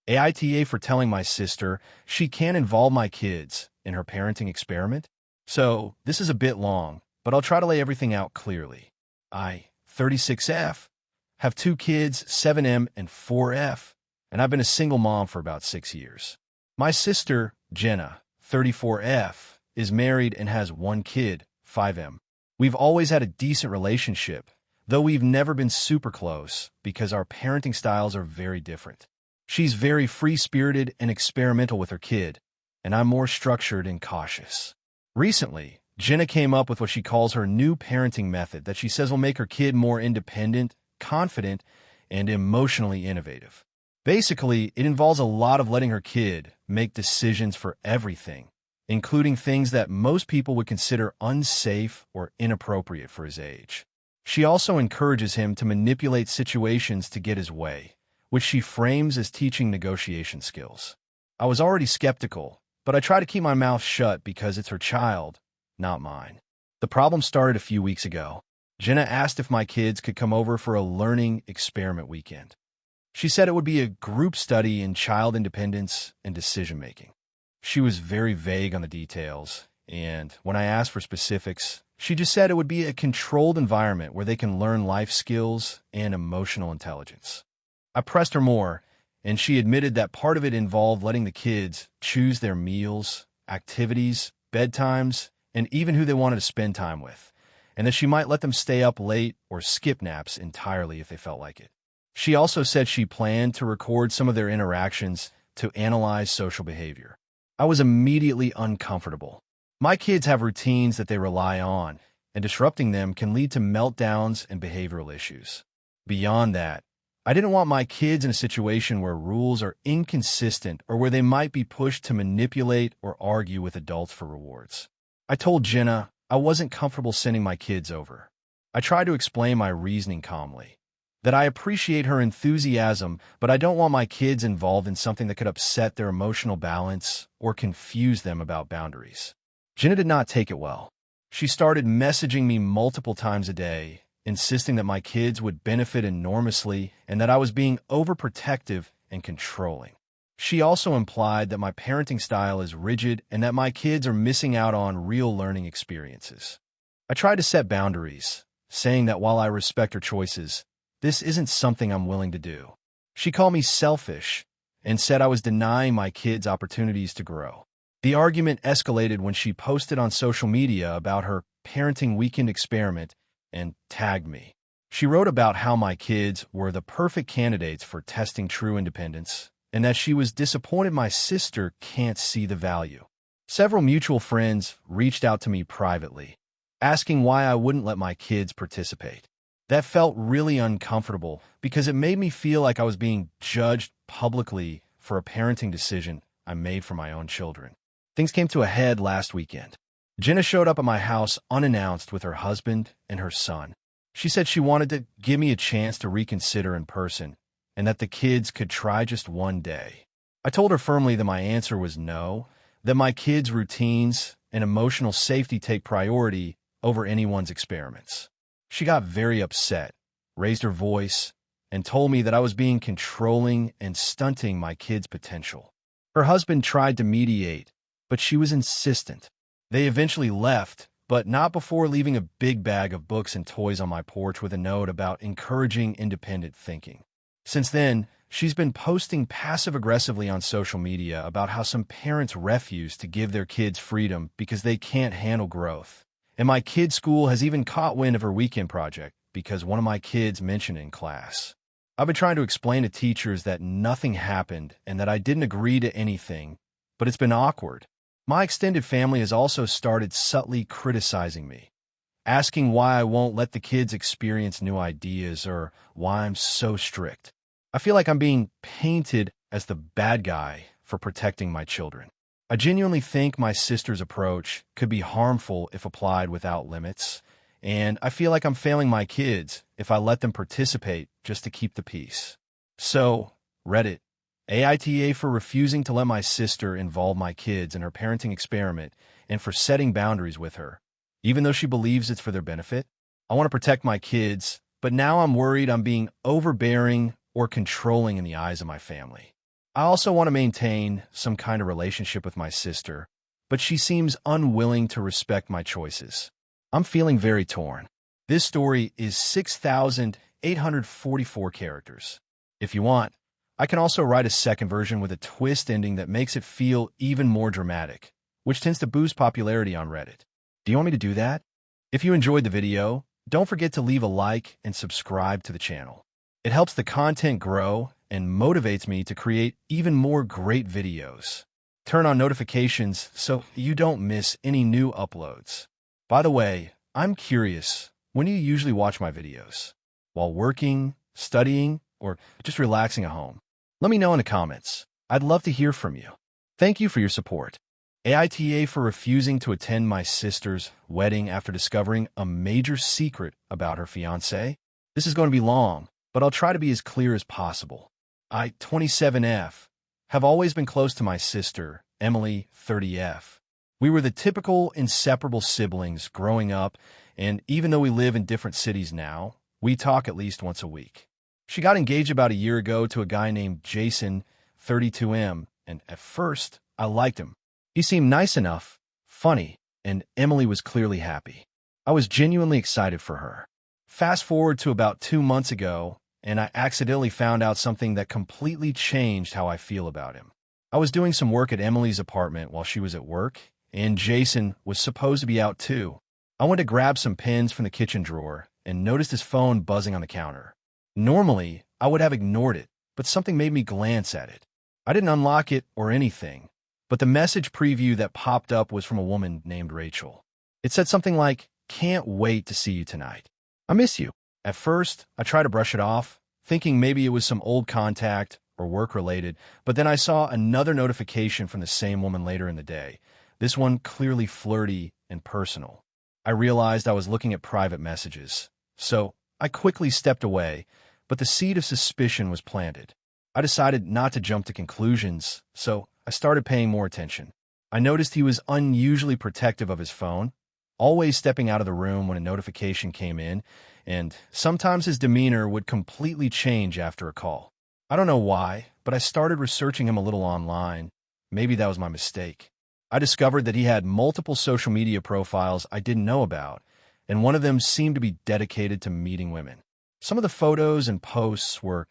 AITA for telling my sister she can't involve my kids in her parenting experiment? So, this is a bit long, but I'll try to lay everything out clearly. I, 36F, have 2 kids, 7M and 4F, and I've been a single mom for about 6 years. My sister, Jenna, 34F, is married and has 1 kid, 5M. We've always had a decent relationship, though we've never been super close because our parenting styles are very different. She's very free-spirited and experimental with her kid, and I'm more structured and cautious. Recently, Jenna came up with what she calls her new parenting method that she says will make her kid more independent, confident, and emotionally innovative. Basically, it involves a lot of letting her kid make decisions for everything, including things that most people would consider unsafe or inappropriate for his age. She also encourages him to manipulate situations to get his way, which she frames as teaching negotiation skills. I was already skeptical, but I try to keep my mouth shut because it's her child, not mine. The problem started a few weeks ago. Jenna asked if my kids could come over for a learning experiment weekend. She said it would be a group study in child independence and decision-making. She was very vague on the details, and when I asked for specifics, she just said it would be a controlled environment where they can learn life skills and emotional intelligence. I pressed her more, and she admitted that part of it involved letting the kids choose their meals, activities, bedtimes, and even who they wanted to spend time with, and that she might let them stay up late or skip naps entirely if they felt like it. She also said she planned to record some of their interactions to analyze social behavior. I was immediately uncomfortable. My kids have routines that they rely on, and disrupting them can lead to meltdowns and behavioral issues. Beyond that, I didn't want my kids in a situation where rules are inconsistent or where they might be pushed to manipulate or argue with adults for rewards. I told Jenna I wasn't comfortable sending my kids over. I tried to explain my reasoning calmly, that I appreciate her enthusiasm, but I don't want my kids involved in something that could upset their emotional balance or confuse them about boundaries. Jenna did not take it well. She started messaging me multiple times a day, insisting that my kids would benefit enormously and that I was being overprotective and controlling. She also implied that my parenting style is rigid and that my kids are missing out on real learning experiences. I tried to set boundaries, saying that while I respect her choices, this isn't something I'm willing to do. She called me selfish and said I was denying my kids opportunities to grow. The argument escalated when she posted on social media about her parenting weekend experiment and tagged me. She wrote about how my kids were the perfect candidates for testing true independence and that she was disappointed my sister can't see the value. Several mutual friends reached out to me privately, asking why I wouldn't let my kids participate. That felt really uncomfortable because it made me feel like I was being judged publicly for a parenting decision I made for my own children. Things came to a head last weekend. Jenna showed up at my house unannounced with her husband and her son. She said she wanted to give me a chance to reconsider in person and that the kids could try just one day. I told her firmly that my answer was no, that my kids' routines and emotional safety take priority over anyone's experiments. She got very upset, raised her voice, and told me that I was being controlling and stunting my kids' potential. Her husband tried to mediate, but she was insistent. They eventually left, but not before leaving a big bag of books and toys on my porch with a note about encouraging independent thinking. Since then, she's been posting passive-aggressively on social media about how some parents refuse to give their kids freedom because they can't handle growth. And my kid's school has even caught wind of her weekend project because one of my kids mentioned it in class. I've been trying to explain to teachers that nothing happened and that I didn't agree to anything, but it's been awkward. My extended family has also started subtly criticizing me, asking why I won't let the kids experience new ideas or why I'm so strict. I feel like I'm being painted as the bad guy for protecting my children. I genuinely think my sister's approach could be harmful if applied without limits, and I feel like I'm failing my kids if I let them participate just to keep the peace. So, Reddit, AITA for refusing to let my sister involve my kids in her parenting experiment and for setting boundaries with her, even though she believes it's for their benefit. I want to protect my kids, but now I'm worried I'm being overbearing or controlling in the eyes of my family. I also want to maintain some kind of relationship with my sister, but she seems unwilling to respect my choices. I'm feeling very torn. This story is 6,844 characters. If you want, I can also write a second version with a twist ending that makes it feel even more dramatic, which tends to boost popularity on Reddit. Do you want me to do that? If you enjoyed the video, don't forget to leave a like and subscribe to the channel. It helps the content grow and motivates me to create even more great videos. Turn on notifications so you don't miss any new uploads. By the way, I'm curious, when do you usually watch my videos? While working, studying, or just relaxing at home? Let me know in the comments. I'd love to hear from you. Thank you for your support. AITA for refusing to attend my sister's wedding after discovering a major secret about her fiancé. This is going to be long, but I'll try to be as clear as possible. I, 27F, have always been close to my sister, Emily, 30F. We were the typical inseparable siblings growing up, and even though we live in different cities now, we talk at least once a week. She got engaged about a year ago to a guy named Jason, 32M, and at first, I liked him. He seemed nice enough, funny, and Emily was clearly happy. I was genuinely excited for her. Fast forward to about 2 months ago, and I accidentally found out something that completely changed how I feel about him. I was doing some work at Emily's apartment while she was at work, and Jason was supposed to be out too. I went to grab some pens from the kitchen drawer and noticed his phone buzzing on the counter. Normally, I would have ignored it, but something made me glance at it. I didn't unlock it or anything, but the message preview that popped up was from a woman named Rachel. It said something like, "Can't wait to see you tonight. I miss you." At first, I tried to brush it off, thinking maybe it was some old contact or work-related, but then I saw another notification from the same woman later in the day, this one clearly flirty and personal. I realized I was looking at private messages, so I quickly stepped away, but the seed of suspicion was planted. I decided not to jump to conclusions, so I started paying more attention. I noticed he was unusually protective of his phone, always stepping out of the room when a notification came in, and sometimes his demeanor would completely change after a call. I don't know why, but I started researching him a little online. Maybe that was my mistake. I discovered that he had multiple social media profiles I didn't know about, and one of them seemed to be dedicated to meeting women. Some of the photos and posts were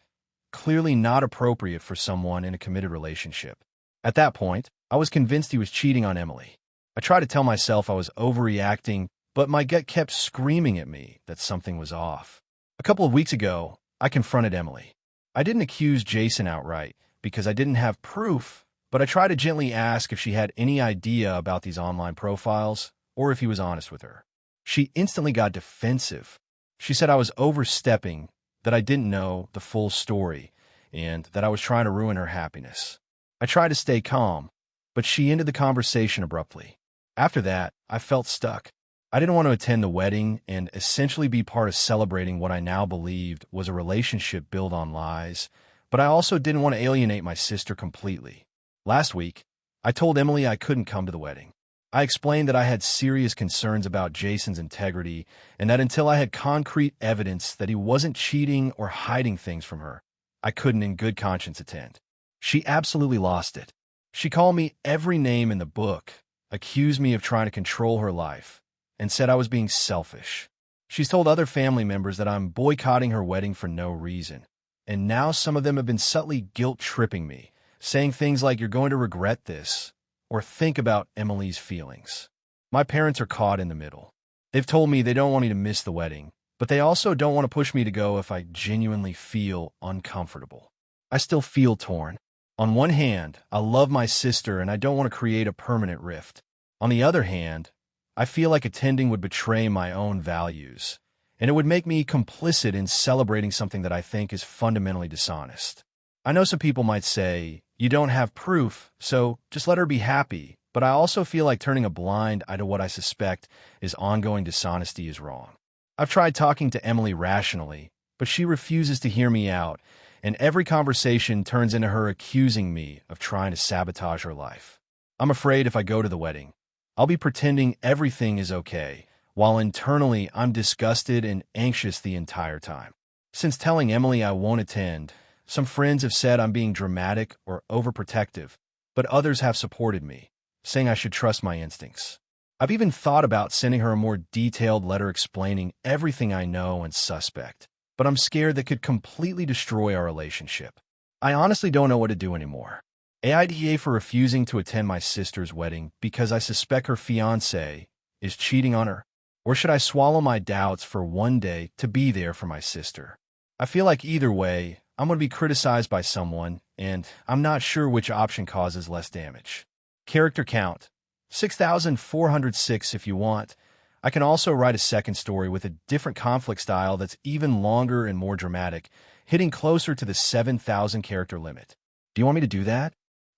clearly not appropriate for someone in a committed relationship. At that point, I was convinced he was cheating on Emily. I tried to tell myself I was overreacting, but my gut kept screaming at me that something was off. A couple of weeks ago, I confronted Emily. I didn't accuse Jason outright because I didn't have proof, but I tried to gently ask if she had any idea about these online profiles or if he was honest with her. She instantly got defensive. She said I was overstepping, that I didn't know the full story, and that I was trying to ruin her happiness. I tried to stay calm, but she ended the conversation abruptly. After that, I felt stuck. I didn't want to attend the wedding and essentially be part of celebrating what I now believed was a relationship built on lies, but I also didn't want to alienate my sister completely. Last week, I told Emily I couldn't come to the wedding. I explained that I had serious concerns about Jason's integrity and that until I had concrete evidence that he wasn't cheating or hiding things from her, I couldn't in good conscience attend. She absolutely lost it. She called me every name in the book, accused me of trying to control her life, and said I was being selfish. She's told other family members that I'm boycotting her wedding for no reason, and now some of them have been subtly guilt-tripping me, saying things like, "You're going to regret this," or "Think about Emily's feelings." My parents are caught in the middle. They've told me they don't want me to miss the wedding, but they also don't want to push me to go if I genuinely feel uncomfortable. I still feel torn. On one hand, I love my sister and I don't want to create a permanent rift. On the other hand, I feel like attending would betray my own values, and it would make me complicit in celebrating something that I think is fundamentally dishonest. I know some people might say, "You don't have proof, so just let her be happy," but I also feel like turning a blind eye to what I suspect is ongoing dishonesty is wrong. I've tried talking to Emily rationally, but she refuses to hear me out, and every conversation turns into her accusing me of trying to sabotage her life. I'm afraid if I go to the wedding, I'll be pretending everything is okay, while internally I'm disgusted and anxious the entire time. Since telling Emily I won't attend, Some friends have said I'm being dramatic or overprotective, but others have supported me, saying I should trust my instincts. I've even thought about sending her a more detailed letter explaining everything I know and suspect, but I'm scared that could completely destroy our relationship. I honestly don't know what to do anymore. AITA for refusing to attend my sister's wedding because I suspect her fiancé is cheating on her? Or should I swallow my doubts for one day to be there for my sister? I feel like either way, I'm going to be criticized by someone, and I'm not sure which option causes less damage. Character count: 6,406 if you want. I can also write a second story with a different conflict style that's even longer and more dramatic, hitting closer to the 7,000 character limit. Do you want me to do that?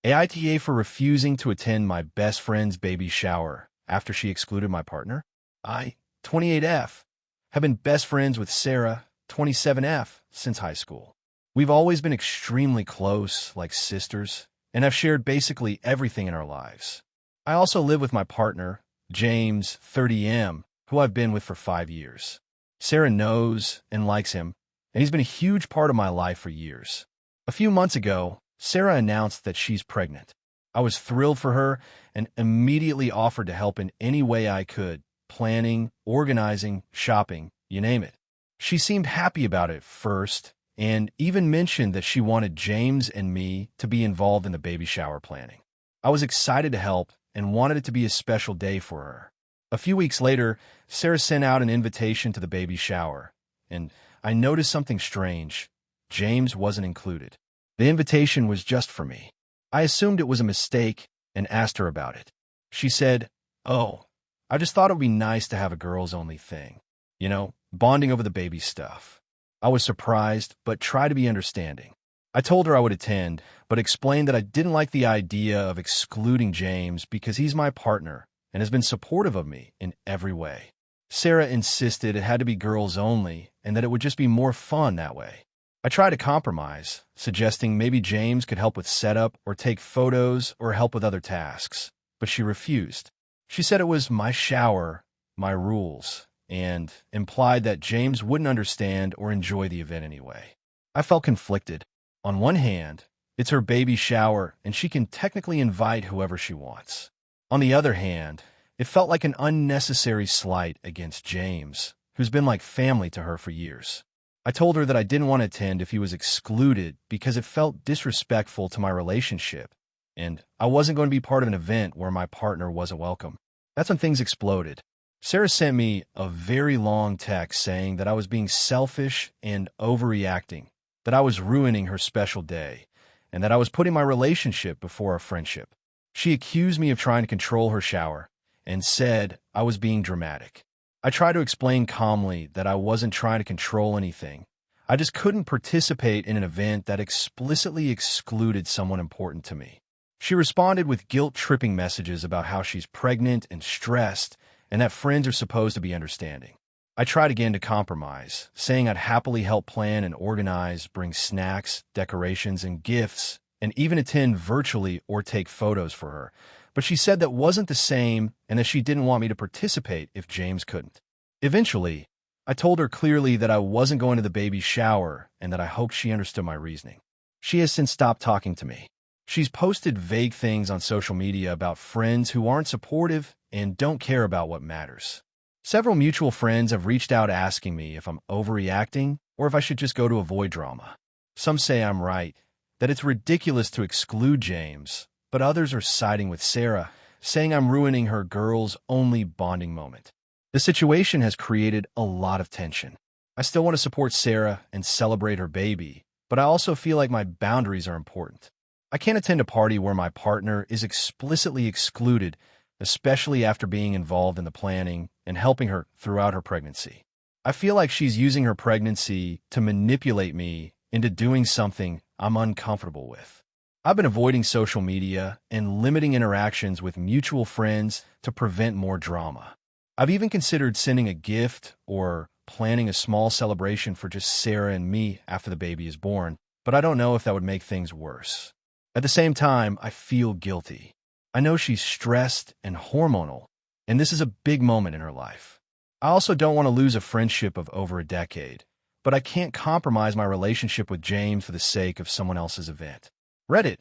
AITA for refusing to attend my best friend's baby shower after she excluded my partner. I, 28F, have been best friends with Sarah, 27F, since high school. We've always been extremely close, like sisters, and have shared basically everything in our lives. I also live with my partner, James, 30M, who I've been with for 5 years. Sarah knows and likes him, and he's been a huge part of my life for years. A few months ago, Sarah announced that she's pregnant. I was thrilled for her and immediately offered to help in any way I could, planning, organizing, shopping, you name it. She seemed happy about it first, and even mentioned that she wanted James and me to be involved in the baby shower planning. I was excited to help and wanted it to be a special day for her. A few weeks later, Sarah sent out an invitation to the baby shower, and I noticed something strange. James wasn't included. The invitation was just for me. I assumed it was a mistake and asked her about it. She said, "Oh, I just thought it would be nice to have a girls-only thing. You know, bonding over the baby stuff." I was surprised, but tried to be understanding. I told her I would attend, but explained that I didn't like the idea of excluding James because he's my partner and has been supportive of me in every way. Sarah insisted it had to be girls only and that it would just be more fun that way. I tried to compromise, suggesting maybe James could help with setup or take photos or help with other tasks, but she refused. She said it was my shower, my rules, and implied that James wouldn't understand or enjoy the event anyway. I felt conflicted. On one hand, it's her baby shower and she can technically invite whoever she wants. On the other hand, it felt like an unnecessary slight against James, who's been like family to her for years. I told her that I didn't want to attend if he was excluded because it felt disrespectful to my relationship, and I wasn't going to be part of an event where my partner wasn't welcome. That's when things exploded. Sarah sent me a very long text saying that I was being selfish and overreacting, that I was ruining her special day, and that I was putting my relationship before our friendship. She accused me of trying to control her shower and said I was being dramatic. I tried to explain calmly that I wasn't trying to control anything. I just couldn't participate in an event that explicitly excluded someone important to me. She responded with guilt-tripping messages about how she's pregnant and stressed and that friends are supposed to be understanding. I tried again to compromise, saying I'd happily help plan and organize, bring snacks, decorations, and gifts, and even attend virtually or take photos for her. But she said that wasn't the same and that she didn't want me to participate if James couldn't. Eventually, I told her clearly that I wasn't going to the baby shower and that I hoped she understood my reasoning. She has since stopped talking to me. She's posted vague things on social media about friends who aren't supportive and don't care about what matters. Several mutual friends have reached out asking me if I'm overreacting or if I should just go to avoid drama. Some say I'm right, that it's ridiculous to exclude James, but others are siding with Sarah, saying I'm ruining her girls-only bonding moment. The situation has created a lot of tension. I still want to support Sarah and celebrate her baby, but I also feel like my boundaries are important. I can't attend a party where my partner is explicitly excluded, especially after being involved in the planning and helping her throughout her pregnancy. I feel like she's using her pregnancy to manipulate me into doing something I'm uncomfortable with. I've been avoiding social media and limiting interactions with mutual friends to prevent more drama. I've even considered sending a gift or planning a small celebration for just Sarah and me after the baby is born, but I don't know if that would make things worse. At the same time, I feel guilty. I know she's stressed and hormonal, and this is a big moment in her life. I also don't want to lose a friendship of over a decade, but I can't compromise my relationship with James for the sake of someone else's event. Reddit,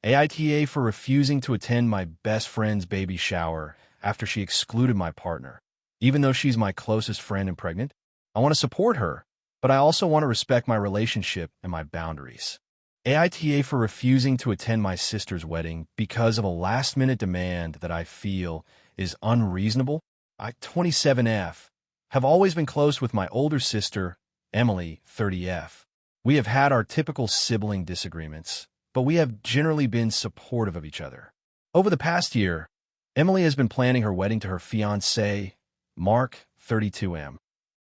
AITA for refusing to attend my best friend's baby shower after she excluded my partner. Even though she's my closest friend and pregnant, I want to support her, but I also want to respect my relationship and my boundaries. AITA for refusing to attend my sister's wedding because of a last-minute demand that I feel is unreasonable. I, 27F, have always been close with my older sister, Emily, 30F. We have had our typical sibling disagreements, but we have generally been supportive of each other. Over the past year, Emily has been planning her wedding to her fiancé, Mark, 32M.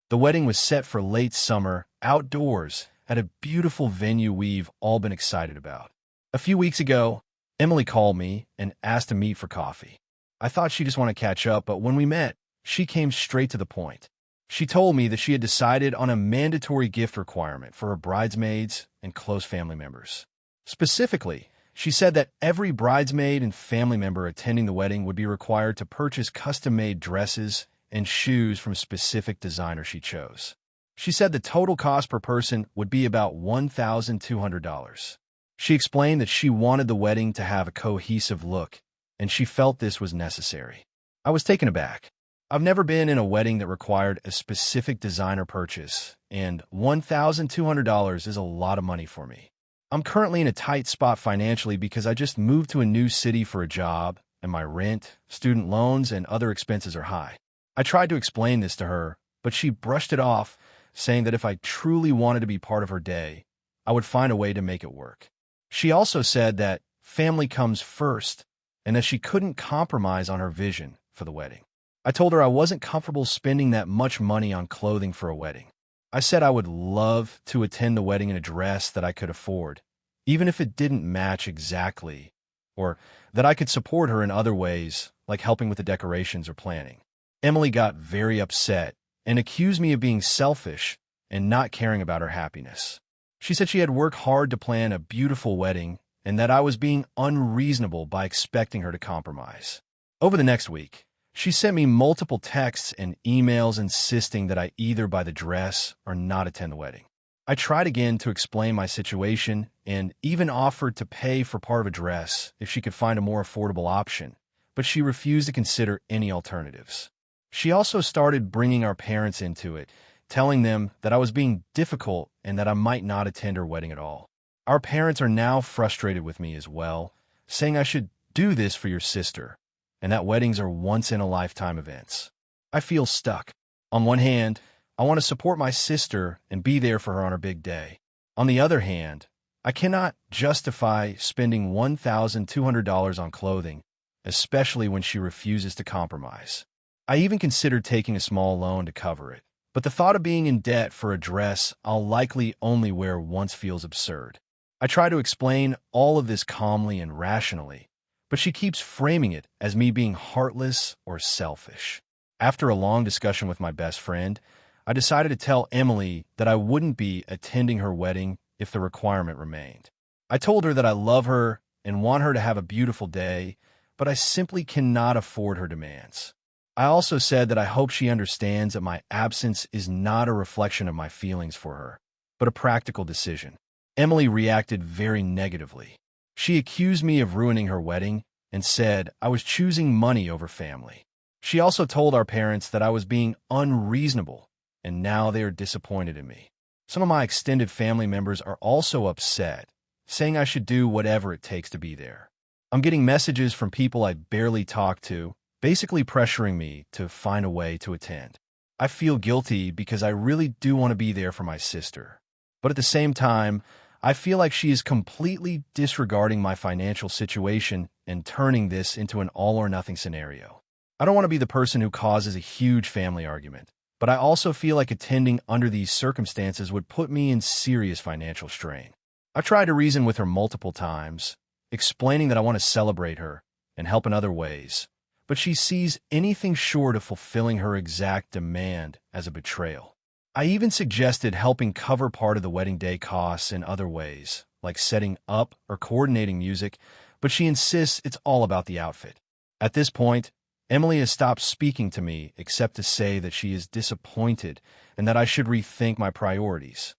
The wedding was set for late summer, outdoors, at a beautiful venue we've all been excited about. A few weeks ago, Emily called me and asked to meet for coffee. I thought she'd just want to catch up, but when we met, she came straight to the point. She told me that she had decided on a mandatory gift requirement for her bridesmaids and close family members. Specifically, she said that every bridesmaid and family member attending the wedding would be required to purchase custom-made dresses and shoes from specific designers she chose. She said the total cost per person would be about $1,200. She explained that she wanted the wedding to have a cohesive look, and she felt this was necessary. I was taken aback. I've never been in a wedding that required a specific designer purchase, and $1,200 is a lot of money for me. I'm currently in a tight spot financially because I just moved to a new city for a job, and my rent, student loans, and other expenses are high. I tried to explain this to her, but she brushed it off, saying that if I truly wanted to be part of her day, I would find a way to make it work. She also said that family comes first and that she couldn't compromise on her vision for the wedding. I told her I wasn't comfortable spending that much money on clothing for a wedding. I said I would love to attend the wedding in a dress that I could afford, even if it didn't match exactly, or that I could support her in other ways, like helping with the decorations or planning. Emily got very upset and accused me of being selfish and not caring about her happiness. She said she had worked hard to plan a beautiful wedding and that I was being unreasonable by expecting her to compromise. Over the next week, she sent me multiple texts and emails insisting that I either buy the dress or not attend the wedding. I tried again to explain my situation and even offered to pay for part of a dress if she could find a more affordable option, but she refused to consider any alternatives. She also started bringing our parents into it, telling them that I was being difficult and that I might not attend her wedding at all. Our parents are now frustrated with me as well, saying I should do this for your sister, and that weddings are once-in-a-lifetime events. I feel stuck. On one hand, I want to support my sister and be there for her on her big day. On the other hand, I cannot justify spending $1,200 on clothing, especially when she refuses to compromise. I even considered taking a small loan to cover it, but the thought of being in debt for a dress I'll likely only wear once feels absurd. I try to explain all of this calmly and rationally, but she keeps framing it as me being heartless or selfish. After a long discussion with my best friend, I decided to tell Emily that I wouldn't be attending her wedding if the requirement remained. I told her that I love her and want her to have a beautiful day, but I simply cannot afford her demands. I also said that I hope she understands that my absence is not a reflection of my feelings for her, but a practical decision. Emily reacted very negatively. She accused me of ruining her wedding and said I was choosing money over family. She also told our parents that I was being unreasonable, and now they are disappointed in me. Some of my extended family members are also upset, saying I should do whatever it takes to be there. I'm getting messages from people I barely talk to, basically pressuring me to find a way to attend. I feel guilty because I really do want to be there for my sister. But at the same time, I feel like she is completely disregarding my financial situation and turning this into an all-or-nothing scenario. I don't want to be the person who causes a huge family argument, but I also feel like attending under these circumstances would put me in serious financial strain. I've tried to reason with her multiple times, explaining that I want to celebrate her and help in other ways, but she sees anything short of fulfilling her exact demand as a betrayal. I even suggested helping cover part of the wedding day costs in other ways, like setting up or coordinating music, but she insists it's all about the outfit. At this point, Emily has stopped speaking to me except to say that she is disappointed and that I should rethink my priorities.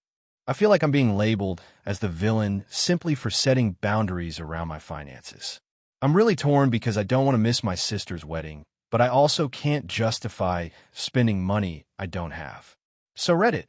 I feel like I'm being labeled as the villain simply for setting boundaries around my finances. I'm really torn because I don't want to miss my sister's wedding, but I also can't justify spending money I don't have. So Reddit,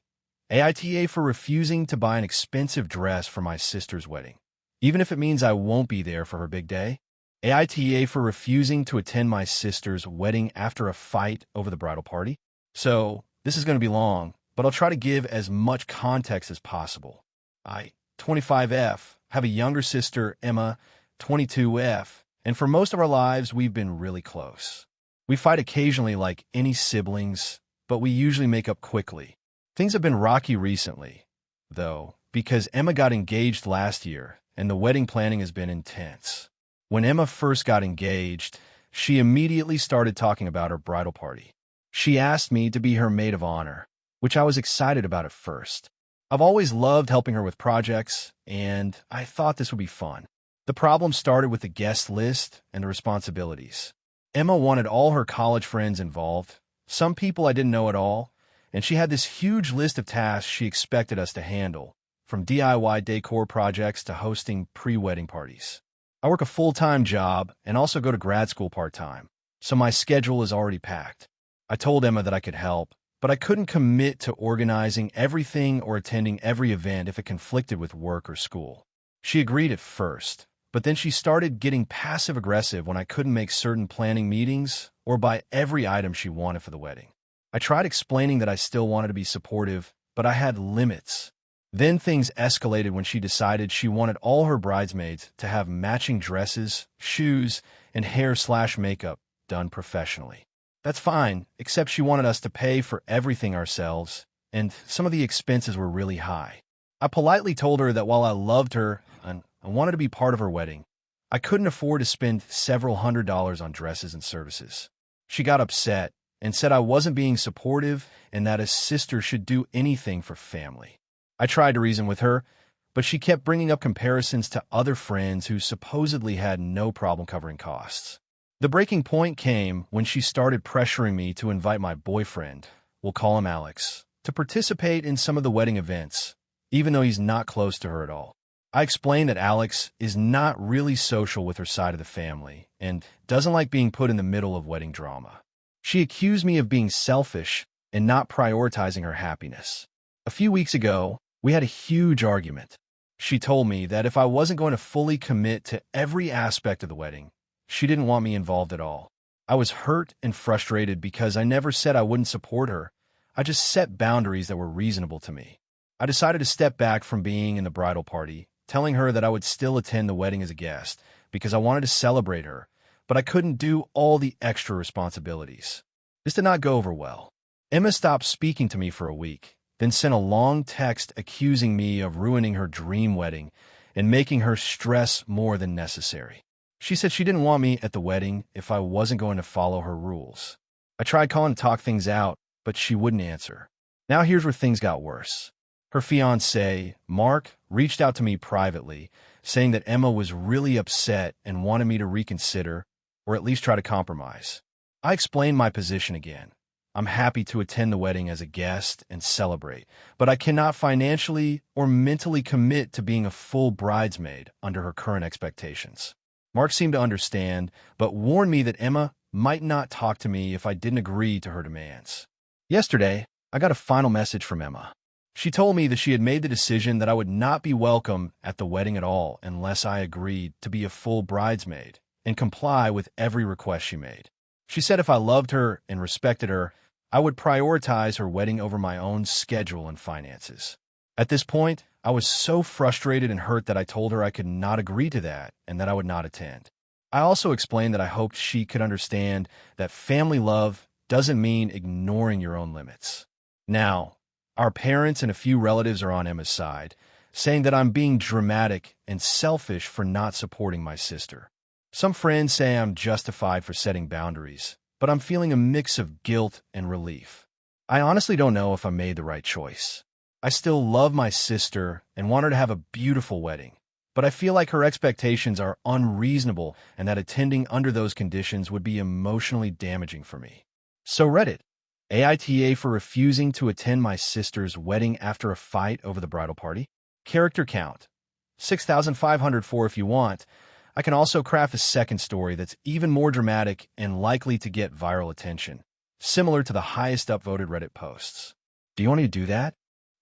AITA for refusing to buy an expensive dress for my sister's wedding, even if it means I won't be there for her big day. AITA for refusing to attend my sister's wedding after a fight over the bridal party. So this is going to be long, but I'll try to give as much context as possible. I, 25F, have a younger sister, Emma, 22F, and for most of our lives, we've been really close. We fight occasionally like any siblings, but we usually make up quickly. Things have been rocky recently, though, because Emma got engaged last year, and the wedding planning has been intense. When Emma first got engaged, she immediately started talking about her bridal party. She asked me to be her maid of honor, which I was excited about at first. I've always loved helping her with projects, and I thought this would be fun. The problem started with the guest list and the responsibilities. Emma wanted all her college friends involved, some people I didn't know at all, and she had this huge list of tasks she expected us to handle, from DIY decor projects to hosting pre-wedding parties. I work a full-time job and also go to grad school part-time, so my schedule is already packed. I told Emma that I could help, but I couldn't commit to organizing everything or attending every event if it conflicted with work or school. She agreed at first, but then she started getting passive-aggressive when I couldn't make certain planning meetings or buy every item she wanted for the wedding. I tried explaining that I still wanted to be supportive, but I had limits. Then things escalated when she decided she wanted all her bridesmaids to have matching dresses, shoes, and hair/makeup done professionally. That's fine, except she wanted us to pay for everything ourselves, and some of the expenses were really high. I politely told her that while I loved her and I wanted to be part of her wedding, I couldn't afford to spend several $100s on dresses and services. She got upset and said I wasn't being supportive and that a sister should do anything for family. I tried to reason with her, but she kept bringing up comparisons to other friends who supposedly had no problem covering costs. The breaking point came when she started pressuring me to invite my boyfriend, we'll call him Alex, to participate in some of the wedding events, even though he's not close to her at all. I explained that Alex is not really social with her side of the family and doesn't like being put in the middle of wedding drama. She accused me of being selfish and not prioritizing her happiness. A few weeks ago, we had a huge argument. She told me that if I wasn't going to fully commit to every aspect of the wedding, she didn't want me involved at all. I was hurt and frustrated because I never said I wouldn't support her. I just set boundaries that were reasonable to me. I decided to step back from being in the bridal party, telling her that I would still attend the wedding as a guest because I wanted to celebrate her, but I couldn't do all the extra responsibilities. This did not go over well. Emma stopped speaking to me for a week, then sent a long text accusing me of ruining her dream wedding and making her stress more than necessary. She said she didn't want me at the wedding if I wasn't going to follow her rules. I tried calling to talk things out, but she wouldn't answer. Now here's where things got worse. Her fiancé, Mark, reached out to me privately, saying that Emma was really upset and wanted me to reconsider, or at least try to compromise. I explained my position again. I'm happy to attend the wedding as a guest and celebrate, but I cannot financially or mentally commit to being a full bridesmaid under her current expectations. Mark seemed to understand, but warned me that Emma might not talk to me if I didn't agree to her demands. Yesterday, I got a final message from Emma. She told me that she had made the decision that I would not be welcome at the wedding at all unless I agreed to be a full bridesmaid and comply with every request she made. She said if I loved her and respected her, I would prioritize her wedding over my own schedule and finances. At this point, I was so frustrated and hurt that I told her I could not agree to that and that I would not attend. I also explained that I hoped she could understand that family love doesn't mean ignoring your own limits. Now, our parents and a few relatives are on Emma's side, saying that I'm being dramatic and selfish for not supporting my sister. Some friends say I'm justified for setting boundaries, but I'm feeling a mix of guilt and relief. I honestly don't know if I made the right choice. I still love my sister and want her to have a beautiful wedding, but I feel like her expectations are unreasonable and that attending under those conditions would be emotionally damaging for me. So Reddit, AITA for refusing to attend my sister's wedding after a fight over the bridal party. Character count, 6,504 if you want. I can also craft a second story that's even more dramatic and likely to get viral attention, similar to the highest upvoted Reddit posts. Do you want me to do that?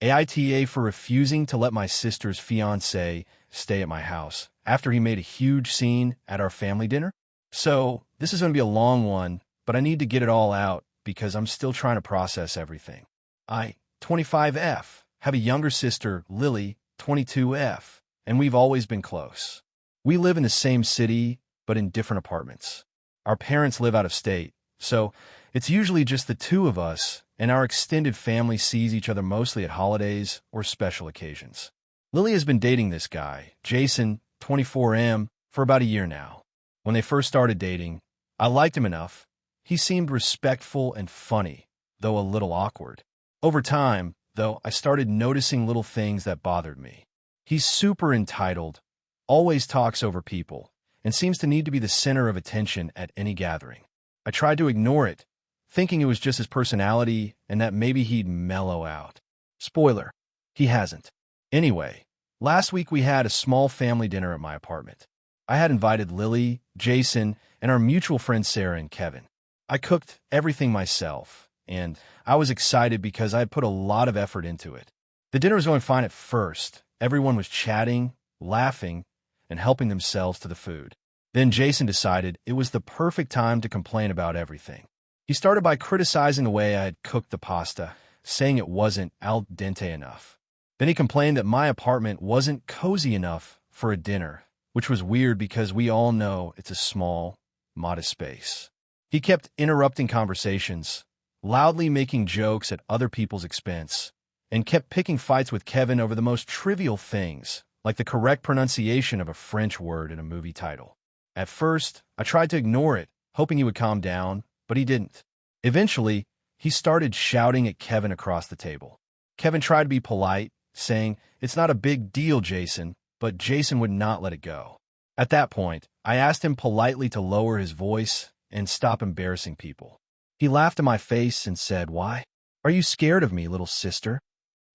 AITA for refusing to let my sister's fiancé stay at my house after he made a huge scene at our family dinner. So this is going to be a long one, but I need to get it all out because I'm still trying to process everything. I, 25F, have a younger sister, Lily, 22F, and we've always been close. We live in the same city, but in different apartments. Our parents live out of state, so it's usually just the two of us, and our extended family sees each other mostly at holidays or special occasions. Lily has been dating this guy, Jason, 24M, for about a year now. When they first started dating, I liked him enough. He seemed respectful and funny, though a little awkward. Over time, though, I started noticing little things that bothered me. He's super entitled, always talks over people, and seems to need to be the center of attention at any gathering. I tried to ignore it, thinking it was just his personality and that maybe he'd mellow out. Spoiler, he hasn't. Anyway, last week we had a small family dinner at my apartment. I had invited Lily, Jason, and our mutual friends Sarah and Kevin. I cooked everything myself, and I was excited because I had put a lot of effort into it. The dinner was going fine at first. Everyone was chatting, laughing, and helping themselves to the food. Then Jason decided it was the perfect time to complain about everything. He started by criticizing the way I had cooked the pasta, saying it wasn't al dente enough. Then he complained that my apartment wasn't cozy enough for a dinner, which was weird because we all know it's a small, modest space. He kept interrupting conversations, loudly making jokes at other people's expense, and kept picking fights with Kevin over the most trivial things, like the correct pronunciation of a French word in a movie title. At first, I tried to ignore it, hoping he would calm down, but he didn't. Eventually, he started shouting at Kevin across the table. Kevin tried to be polite, saying, "It's not a big deal, Jason," but Jason would not let it go. At that point, I asked him politely to lower his voice and stop embarrassing people. He laughed in my face and said, "Why? Are you scared of me, little sister?"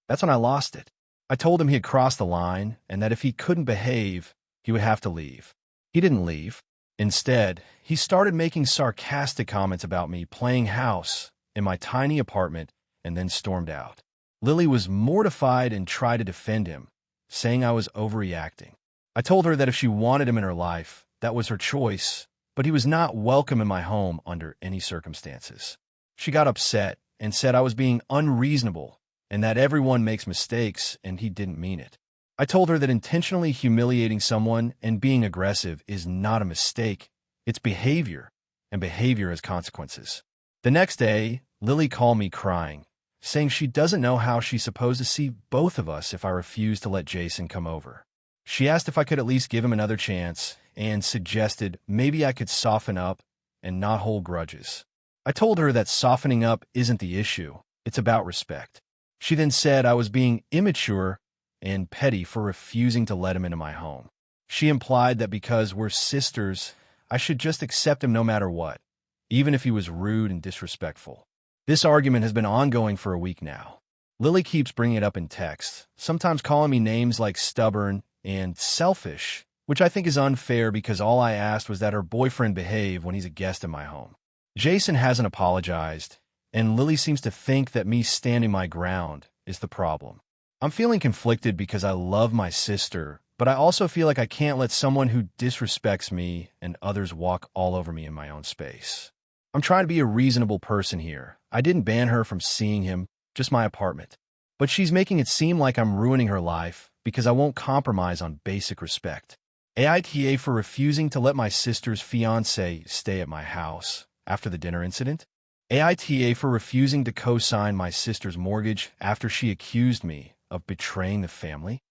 That's when I lost it. I told him he had crossed the line and that if he couldn't behave, he would have to leave. He didn't leave. Instead, he started making sarcastic comments about me playing house in my tiny apartment and then stormed out. Lily was mortified and tried to defend him, saying I was overreacting. I told her that if she wanted him in her life, that was her choice, but he was not welcome in my home under any circumstances. She got upset and said I was being unreasonable and that everyone makes mistakes and he didn't mean it. I told her that intentionally humiliating someone and being aggressive is not a mistake, it's behavior, and behavior has consequences. The next day, Lily called me crying, saying she doesn't know how she's supposed to see both of us if I refuse to let Jason come over. She asked if I could at least give him another chance and suggested maybe I could soften up and not hold grudges. I told her that softening up isn't the issue, it's about respect. She then said I was being immature and petty for refusing to let him into my home. She implied that because we're sisters, I should just accept him no matter what, even if he was rude and disrespectful. This argument has been ongoing for a week now. Lily keeps bringing it up in text, sometimes calling me names like stubborn and selfish, which I think is unfair because all I asked was that her boyfriend behave when he's a guest in my home. Jason hasn't apologized, and Lily seems to think that me standing my ground is the problem. I'm feeling conflicted because I love my sister, but I also feel like I can't let someone who disrespects me and others walk all over me in my own space. I'm trying to be a reasonable person here. I didn't ban her from seeing him, just my apartment. But she's making it seem like I'm ruining her life because I won't compromise on basic respect. AITA for refusing to let my sister's fiancé stay at my house after the dinner incident. AITA for refusing to co-sign my sister's mortgage after she accused me of betraying the family.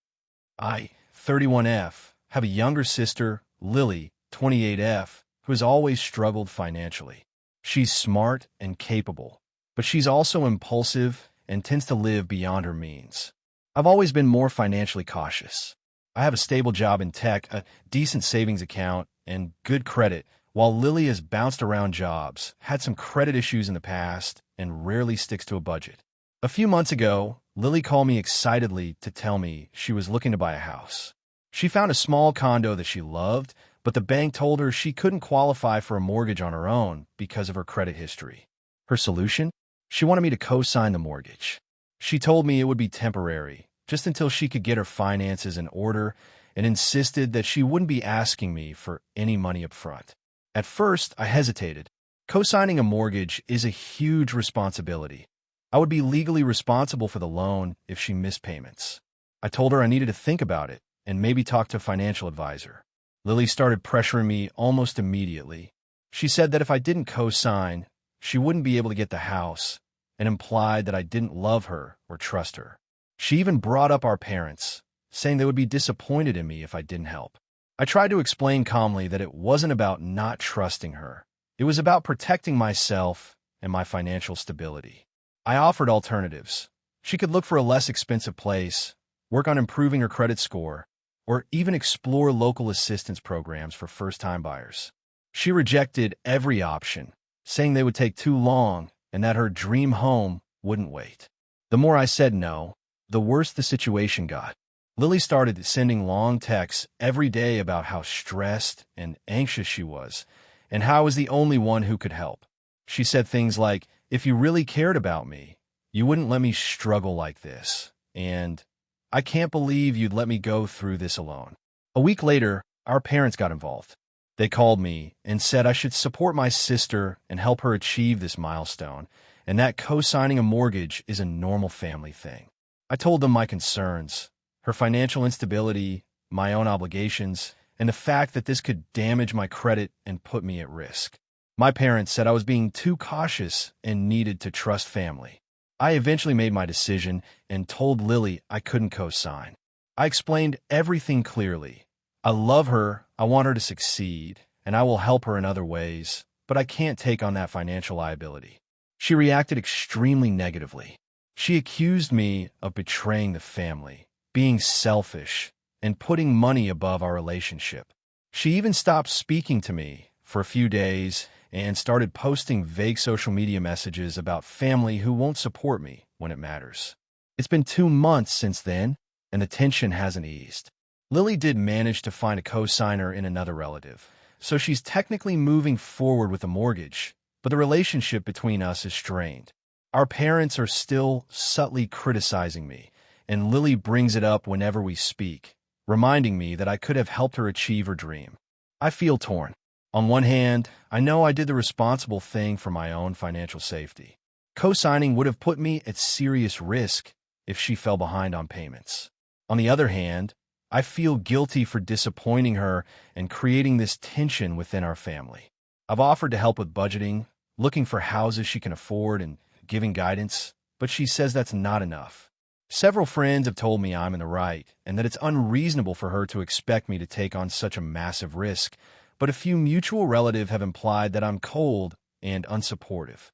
I, 31F, have a younger sister, Lily, 28F, who has always struggled financially. She's smart and capable, but she's also impulsive and tends to live beyond her means. I've always been more financially cautious. I have a stable job in tech, a decent savings account, and good credit, while Lily has bounced around jobs, had some credit issues in the past, and rarely sticks to a budget. A few months ago, Lily called me excitedly to tell me she was looking to buy a house. She found a small condo that she loved, but the bank told her she couldn't qualify for a mortgage on her own because of her credit history. Her solution? She wanted me to co-sign the mortgage. She told me it would be temporary, just until she could get her finances in order, and insisted that she wouldn't be asking me for any money up front. At first, I hesitated. Co-signing a mortgage is a huge responsibility. I would be legally responsible for the loan if she missed payments. I told her I needed to think about it and maybe talk to a financial advisor. Lily started pressuring me almost immediately. She said that if I didn't co-sign, she wouldn't be able to get the house, and implied that I didn't love her or trust her. She even brought up our parents, saying they would be disappointed in me if I didn't help. I tried to explain calmly that it wasn't about not trusting her. It was about protecting myself and my financial stability. I offered alternatives. She could look for a less expensive place, work on improving her credit score, or even explore local assistance programs for first-time buyers. She rejected every option, saying they would take too long and that her dream home wouldn't wait. The more I said no, the worse the situation got. Lily started sending long texts every day about how stressed and anxious she was, and how I was the only one who could help. She said things like, "If you really cared about me, you wouldn't let me struggle like this," and "I can't believe you'd let me go through this alone." A week later, our parents got involved. They called me and said I should support my sister and help her achieve this milestone, and that co-signing a mortgage is a normal family thing. I told them my concerns, her financial instability, my own obligations, and the fact that this could damage my credit and put me at risk. My parents said I was being too cautious and needed to trust family. I eventually made my decision and told Lily I couldn't co-sign. I explained everything clearly. I love her, I want her to succeed, and I will help her in other ways, but I can't take on that financial liability. She reacted extremely negatively. She accused me of betraying the family, being selfish, and putting money above our relationship. She even stopped speaking to me for a few days and started posting vague social media messages about family who won't support me when it matters. It's been 2 months since then, and the tension hasn't eased. Lily did manage to find a co-signer in another relative, so she's technically moving forward with a mortgage, but the relationship between us is strained. Our parents are still subtly criticizing me, and Lily brings it up whenever we speak, reminding me that I could have helped her achieve her dream. I feel torn. On one hand, I know I did the responsible thing for my own financial safety. Co-signing would have put me at serious risk if she fell behind on payments. On the other hand, I feel guilty for disappointing her and creating this tension within our family. I've offered to help with budgeting, looking for houses she can afford, and giving guidance, but she says that's not enough. Several friends have told me I'm in the right and that it's unreasonable for her to expect me to take on such a massive risk, but a few mutual relatives have implied that I'm cold and unsupportive.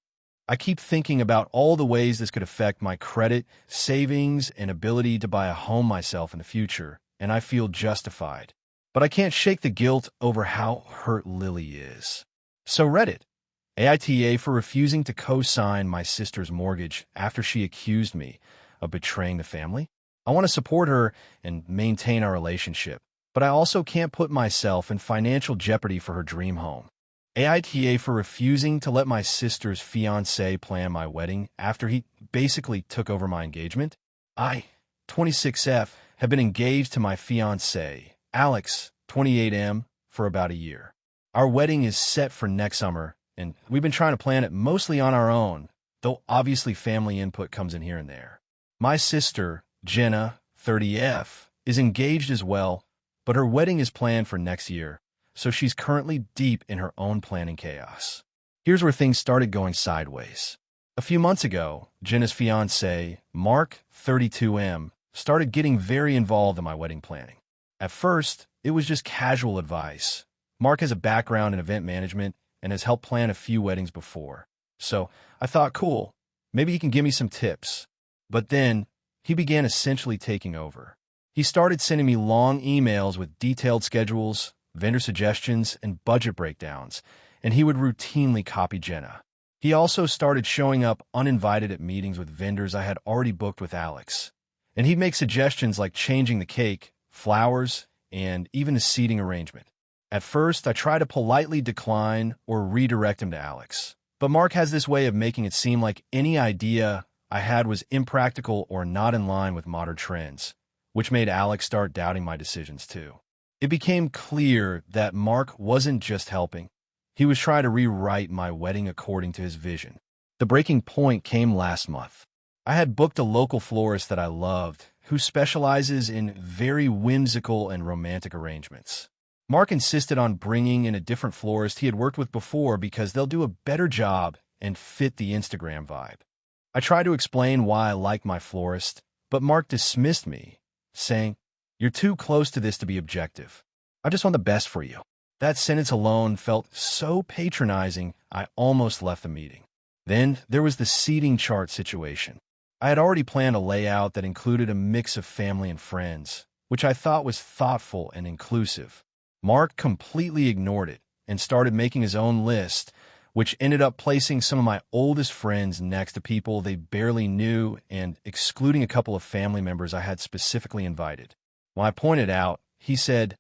I keep thinking about all the ways this could affect my credit, savings, and ability to buy a home myself in the future, and I feel justified. But I can't shake the guilt over how hurt Lily is. So Reddit, AITA for refusing to co-sign my sister's mortgage after she accused me of betraying the family. I want to support her and maintain our relationship, but I also can't put myself in financial jeopardy for her dream home. AITA for refusing to let my sister's fiancé plan my wedding after he basically took over my engagement. I, 26F, have been engaged to my fiancé, Alex, 28M, for about a year. Our wedding is set for next summer, and we've been trying to plan it mostly on our own, though obviously family input comes in here and there. My sister, Jenna, 30F, is engaged as well, but her wedding is planned for next year, so she's currently deep in her own planning chaos. Here's where things started going sideways. A few months ago, Jenna's fiancé, Mark, 32M, started getting very involved in my wedding planning. At first, it was just casual advice. Mark has a background in event management and has helped plan a few weddings before. So I thought, cool, maybe he can give me some tips. But then he began essentially taking over. He started sending me long emails with detailed schedules, vendor suggestions, and budget breakdowns, and he would routinely copy Jenna. He also started showing up uninvited at meetings with vendors I had already booked with Alex. And he'd make suggestions like changing the cake, flowers, and even the seating arrangement. At first, I tried to politely decline or redirect him to Alex. But Mark has this way of making it seem like any idea I had was impractical or not in line with modern trends, which made Alex start doubting my decisions too. It became clear that Mark wasn't just helping. He was trying to rewrite my wedding according to his vision. The breaking point came last month. I had booked a local florist that I loved, who specializes in very whimsical and romantic arrangements. Mark insisted on bringing in a different florist he had worked with before because they'll do a better job and fit the Instagram vibe. I tried to explain why I liked my florist, but Mark dismissed me, saying, "You're too close to this to be objective. I just want the best for you." That sentence alone felt so patronizing, I almost left the meeting. Then there was the seating chart situation. I had already planned a layout that included a mix of family and friends, which I thought was thoughtful and inclusive. Mark completely ignored it and started making his own list, which ended up placing some of my oldest friends next to people they barely knew and excluding a couple of family members I had specifically invited. When I pointed out, he said,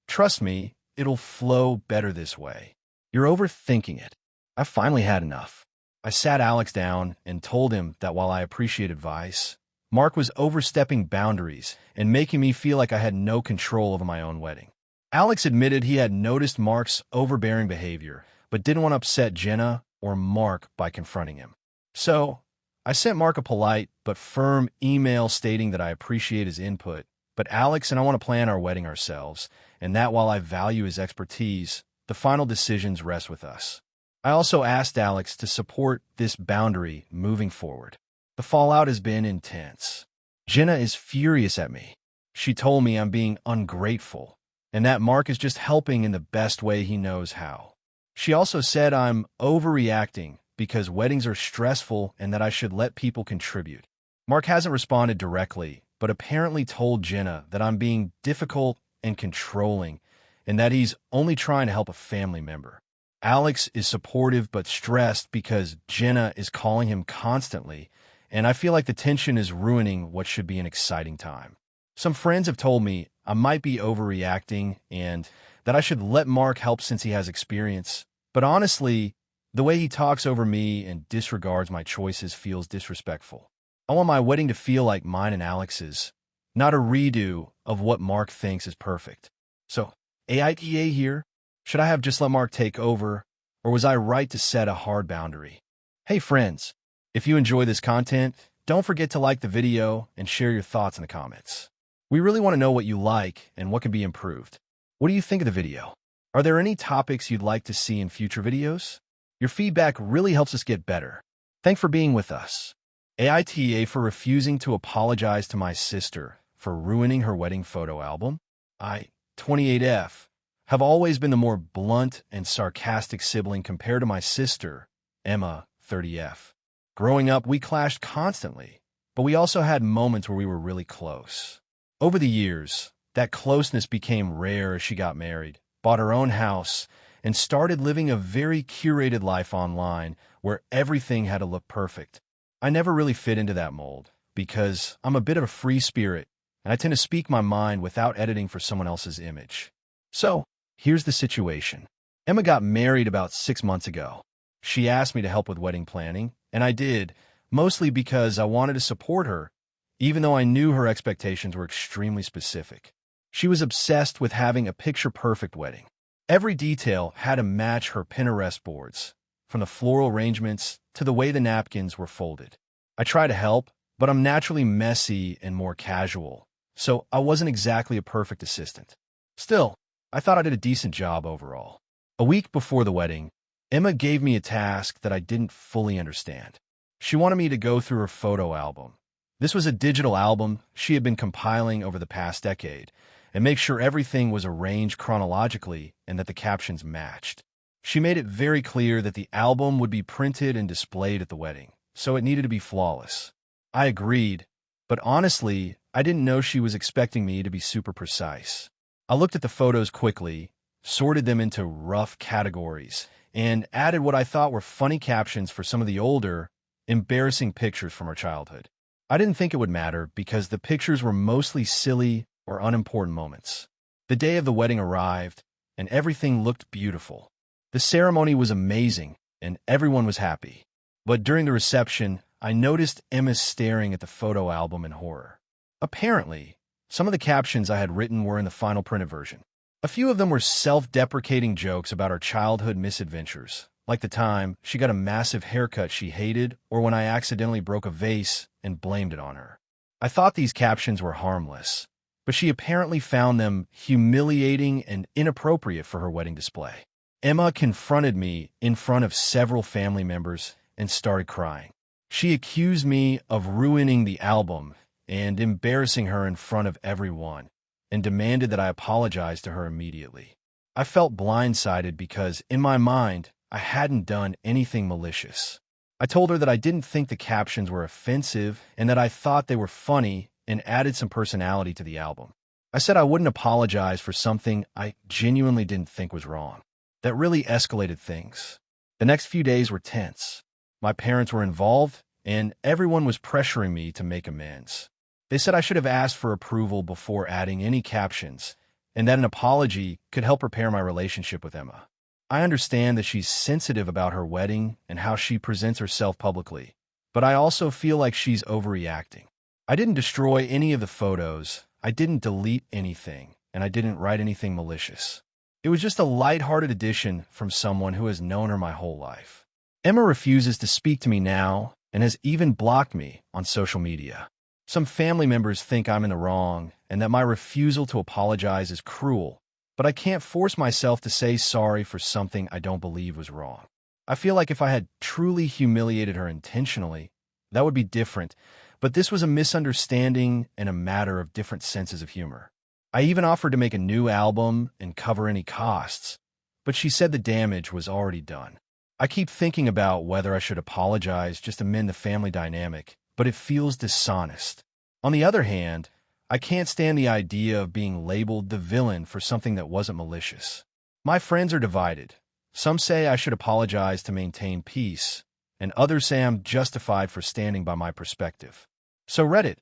"Trust me, it'll flow better this way. You're overthinking it." I finally had enough. I sat Alex down and told him that while I appreciate advice, Mark was overstepping boundaries and making me feel like I had no control over my own wedding. Alex admitted he had noticed Mark's overbearing behavior, but didn't want to upset Jenna or Mark by confronting him. So, I sent Mark a polite but firm email stating that I appreciate his input, but Alex and I want to plan our wedding ourselves, and that while I value his expertise, the final decisions rest with us. I also asked Alex to support this boundary moving forward. The fallout has been intense. Jenna is furious at me. She told me I'm being ungrateful, and that Mark is just helping in the best way he knows how. She also said I'm overreacting because weddings are stressful and that I should let people contribute. Mark hasn't responded directly, but apparently told Jenna that I'm being difficult and controlling, and that he's only trying to help a family member. Alex is supportive but stressed because Jenna is calling him constantly, and I feel like the tension is ruining what should be an exciting time. Some friends have told me I might be overreacting and that I should let Mark help since he has experience, but honestly, the way he talks over me and disregards my choices feels disrespectful. I want my wedding to feel like mine and Alex's, not a redo of what Mark thinks is perfect. So, AITA here? Should I have just let Mark take over, or was I right to set a hard boundary? Hey friends, if you enjoy this content, don't forget to like the video and share your thoughts in the comments. We really want to know what you like and what can be improved. What do you think of the video? Are there any topics you'd like to see in future videos? Your feedback really helps us get better. Thanks for being with us. AITA for refusing to apologize to my sister for ruining her wedding photo album. I, 28F, have always been the more blunt and sarcastic sibling compared to my sister, Emma, 30F. Growing up, we clashed constantly, but we also had moments where we were really close. Over the years, that closeness became rare as she got married, bought her own house, and started living a very curated life online where everything had to look perfect. I never really fit into that mold because I'm a bit of a free spirit and I tend to speak my mind without editing for someone else's image. So, here's the situation. Emma got married about 6 months ago. She asked me to help with wedding planning, and I did, mostly because I wanted to support her, even though I knew her expectations were extremely specific. She was obsessed with having a picture-perfect wedding. Every detail had to match her Pinterest boards, from the floral arrangements to the way the napkins were folded. I try to help, but I'm naturally messy and more casual, so I wasn't exactly a perfect assistant. Still, I thought I did a decent job overall. A week before the wedding, Emma gave me a task that I didn't fully understand. She wanted me to go through her photo album. This was a digital album she had been compiling over the past decade, and make sure everything was arranged chronologically and that the captions matched. She made it very clear that the album would be printed and displayed at the wedding, so it needed to be flawless. I agreed, but honestly, I didn't know she was expecting me to be super precise. I looked at the photos quickly, sorted them into rough categories, and added what I thought were funny captions for some of the older, embarrassing pictures from our childhood. I didn't think it would matter because the pictures were mostly silly or unimportant moments. The day of the wedding arrived, and everything looked beautiful. The ceremony was amazing, and everyone was happy. But during the reception, I noticed Emma staring at the photo album in horror. Apparently, some of the captions I had written were in the final printed version. A few of them were self-deprecating jokes about our childhood misadventures, like the time she got a massive haircut she hated or when I accidentally broke a vase and blamed it on her. I thought these captions were harmless, but she apparently found them humiliating and inappropriate for her wedding display. Emma confronted me in front of several family members and started crying. She accused me of ruining the album and embarrassing her in front of everyone, and demanded that I apologize to her immediately. I felt blindsided because, in my mind, I hadn't done anything malicious. I told her that I didn't think the captions were offensive and that I thought they were funny and added some personality to the album. I said I wouldn't apologize for something I genuinely didn't think was wrong. That really escalated things. The next few days were tense. My parents were involved, and everyone was pressuring me to make amends. They said I should have asked for approval before adding any captions, and that an apology could help repair my relationship with Emma. I understand that she's sensitive about her wedding and how she presents herself publicly, but I also feel like she's overreacting. I didn't destroy any of the photos, I didn't delete anything, and I didn't write anything malicious. It was just a lighthearted addition from someone who has known her my whole life. Emma refuses to speak to me now and has even blocked me on social media. Some family members think I'm in the wrong and that my refusal to apologize is cruel, but I can't force myself to say sorry for something I don't believe was wrong. I feel like if I had truly humiliated her intentionally, that would be different, but this was a misunderstanding and a matter of different senses of humor. I even offered to make a new album and cover any costs, but she said the damage was already done. I keep thinking about whether I should apologize just to mend the family dynamic, but it feels dishonest. On the other hand, I can't stand the idea of being labeled the villain for something that wasn't malicious. My friends are divided. Some say I should apologize to maintain peace, and others say I'm justified for standing by my perspective. So Reddit,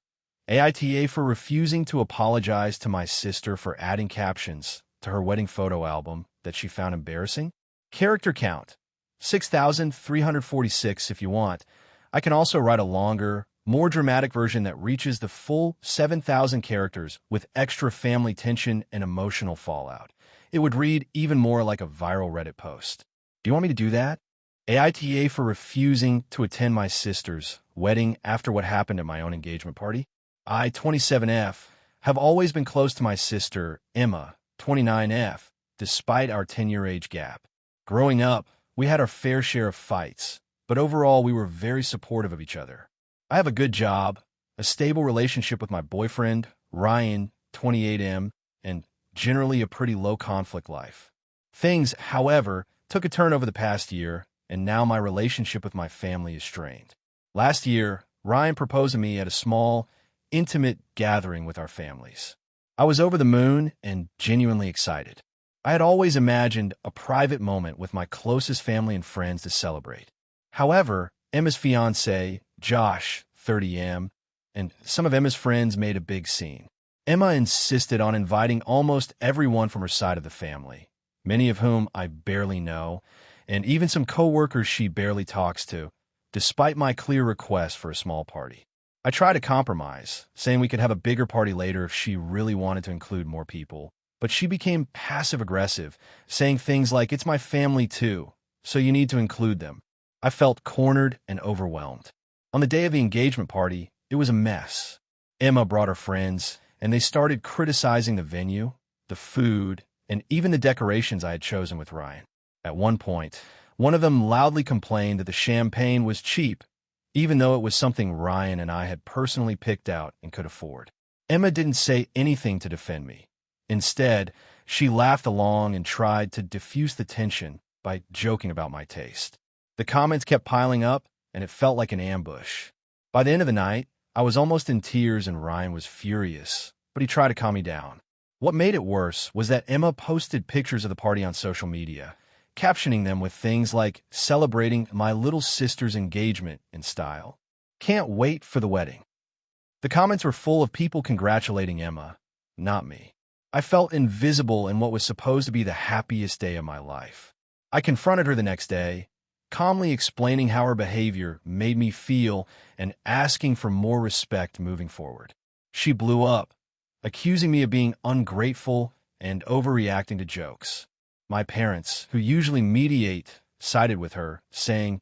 AITA for refusing to apologize to my sister for adding captions to her wedding photo album that she found embarrassing. Character count, 6,346 if you want. I can also write a longer, more dramatic version that reaches the full 7,000 characters with extra family tension and emotional fallout. It would read even more like a viral Reddit post. Do you want me to do that? AITA for refusing to attend my sister's wedding after what happened at my own engagement party. I, 27F, have always been close to my sister, Emma, 29F, despite our 10-year age gap. Growing up, we had our fair share of fights, but overall we were very supportive of each other. I have a good job, a stable relationship with my boyfriend, Ryan, 28M, and generally a pretty low-conflict life. Things, however, took a turn over the past year, and now my relationship with my family is strained. Last year, Ryan proposed to me at a small, intimate gathering with our families. I was over the moon and genuinely excited. I had always imagined a private moment with my closest family and friends to celebrate. However, Emma's fiancé, Josh, 30M, and some of Emma's friends made a big scene. Emma insisted on inviting almost everyone from her side of the family, many of whom I barely know, and even some coworkers she barely talks to, despite my clear request for a small party. I tried to compromise, saying we could have a bigger party later if she really wanted to include more people, but she became passive-aggressive, saying things like, "It's my family too, so you need to include them." I felt cornered and overwhelmed. On the day of the engagement party, it was a mess. Emma brought her friends, and they started criticizing the venue, the food, and even the decorations I had chosen with Ryan. At one point, one of them loudly complained that the champagne was cheap, even though it was something Ryan and I had personally picked out and could afford. Emma didn't say anything to defend me. Instead, she laughed along and tried to diffuse the tension by joking about my taste. The comments kept piling up, and it felt like an ambush. By the end of the night, I was almost in tears and Ryan was furious, but he tried to calm me down. What made it worse was that Emma posted pictures of the party on social media, captioning them with things like celebrating my little sister's engagement in style. Can't wait for the wedding. The comments were full of people congratulating Emma, not me. I felt invisible in what was supposed to be the happiest day of my life. I confronted her the next day, calmly explaining how her behavior made me feel and asking for more respect moving forward. She blew up, accusing me of being ungrateful and overreacting to jokes. My parents, who usually mediate, sided with her, saying,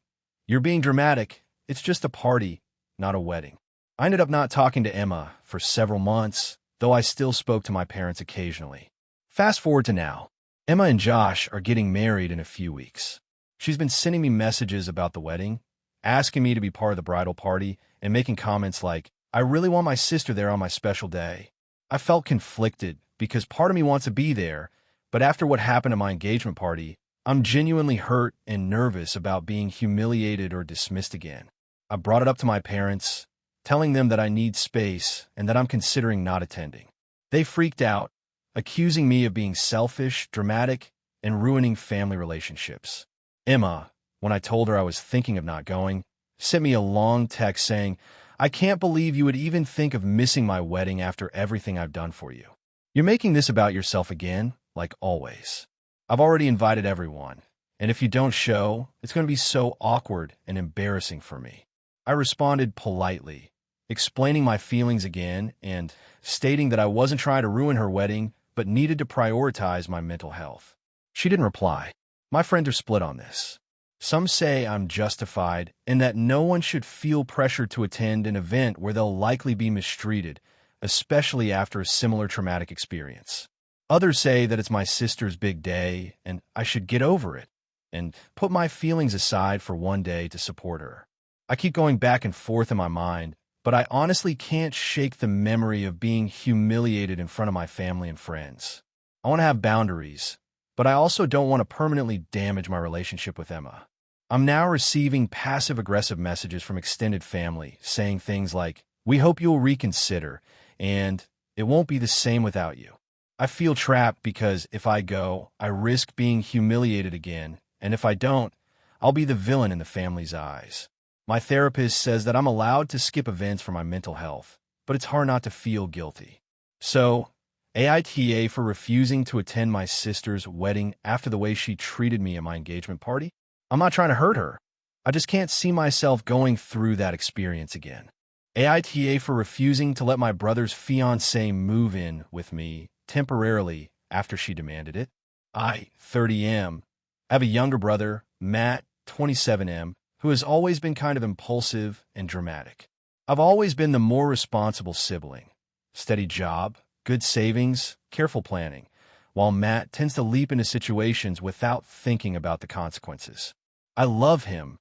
"You're being dramatic. It's just a party, not a wedding." I ended up not talking to Emma for several months, though I still spoke to my parents occasionally. Fast forward to now. Emma and Josh are getting married in a few weeks. She's been sending me messages about the wedding, asking me to be part of the bridal party, and making comments like, "I really want my sister there on my special day." I felt conflicted because part of me wants to be there, but after what happened at my engagement party, I'm genuinely hurt and nervous about being humiliated or dismissed again. I brought it up to my parents, telling them that I need space and that I'm considering not attending. They freaked out, accusing me of being selfish, dramatic, and ruining family relationships. Emma, when I told her I was thinking of not going, sent me a long text saying, "I can't believe you would even think of missing my wedding after everything I've done for you. You're making this about yourself again, like always. I've already invited everyone, and if you don't show, it's going to be so awkward and embarrassing for me." I responded politely, explaining my feelings again and stating that I wasn't trying to ruin her wedding, but needed to prioritize my mental health. She didn't reply. My friends are split on this. Some say I'm justified and that no one should feel pressure to attend an event where they'll likely be mistreated, especially after a similar traumatic experience. Others say that it's my sister's big day and I should get over it and put my feelings aside for one day to support her. I keep going back and forth in my mind, but I honestly can't shake the memory of being humiliated in front of my family and friends. I want to have boundaries, but I also don't want to permanently damage my relationship with Emma. I'm now receiving passive-aggressive messages from extended family saying things like, "We hope you'll reconsider," and "It won't be the same without you." I feel trapped because if I go, I risk being humiliated again, and if I don't, I'll be the villain in the family's eyes. My therapist says that I'm allowed to skip events for my mental health, but it's hard not to feel guilty. So, AITA for refusing to attend my sister's wedding after the way she treated me at my engagement party? I'm not trying to hurt her. I just can't see myself going through that experience again. AITA for refusing to let my brother's fiancée move in with me temporarily after she demanded it. I, 30M, have a younger brother, Matt, 27M, who has always been kind of impulsive and dramatic. I've always been the more responsible sibling. Steady job, good savings, careful planning, while Matt tends to leap into situations without thinking about the consequences. I love him,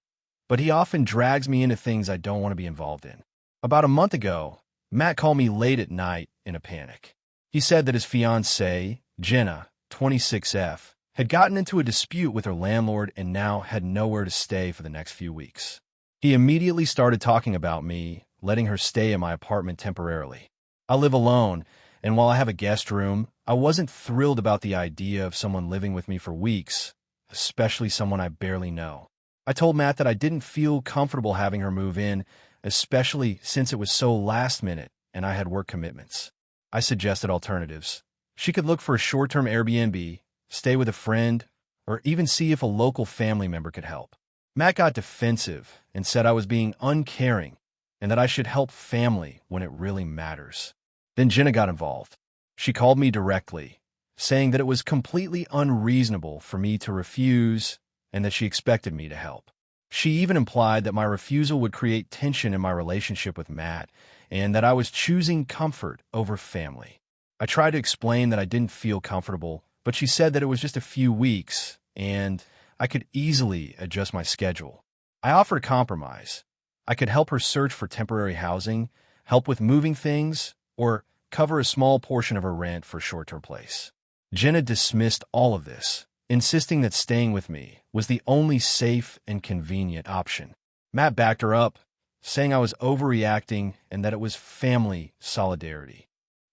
but he often drags me into things I don't want to be involved in. About a month ago, Matt called me late at night in a panic. He said that his fiancée, Jenna, 26F, had gotten into a dispute with her landlord and now had nowhere to stay for the next few weeks. He immediately started talking about me, letting her stay in my apartment temporarily. I live alone, and while I have a guest room, I wasn't thrilled about the idea of someone living with me for weeks, especially someone I barely know. I told Matt that I didn't feel comfortable having her move in, especially since it was so last minute and I had work commitments. I suggested alternatives. She could look for a short-term Airbnb, stay with a friend, or even see if a local family member could help. Matt got defensive and said I was being uncaring and that I should help family when it really matters. Then Jenna got involved. She called me directly, saying that it was completely unreasonable for me to refuse and that she expected me to help. She even implied that my refusal would create tension in my relationship with Matt and that I was choosing comfort over family. I tried to explain that I didn't feel comfortable, but she said that it was just a few weeks and I could easily adjust my schedule. I offered a compromise. I could help her search for temporary housing, help with moving things, or cover a small portion of her rent for a short-term place. Jenna dismissed all of this, insisting that staying with me was the only safe and convenient option. Matt backed her up, saying I was overreacting and that it was family solidarity.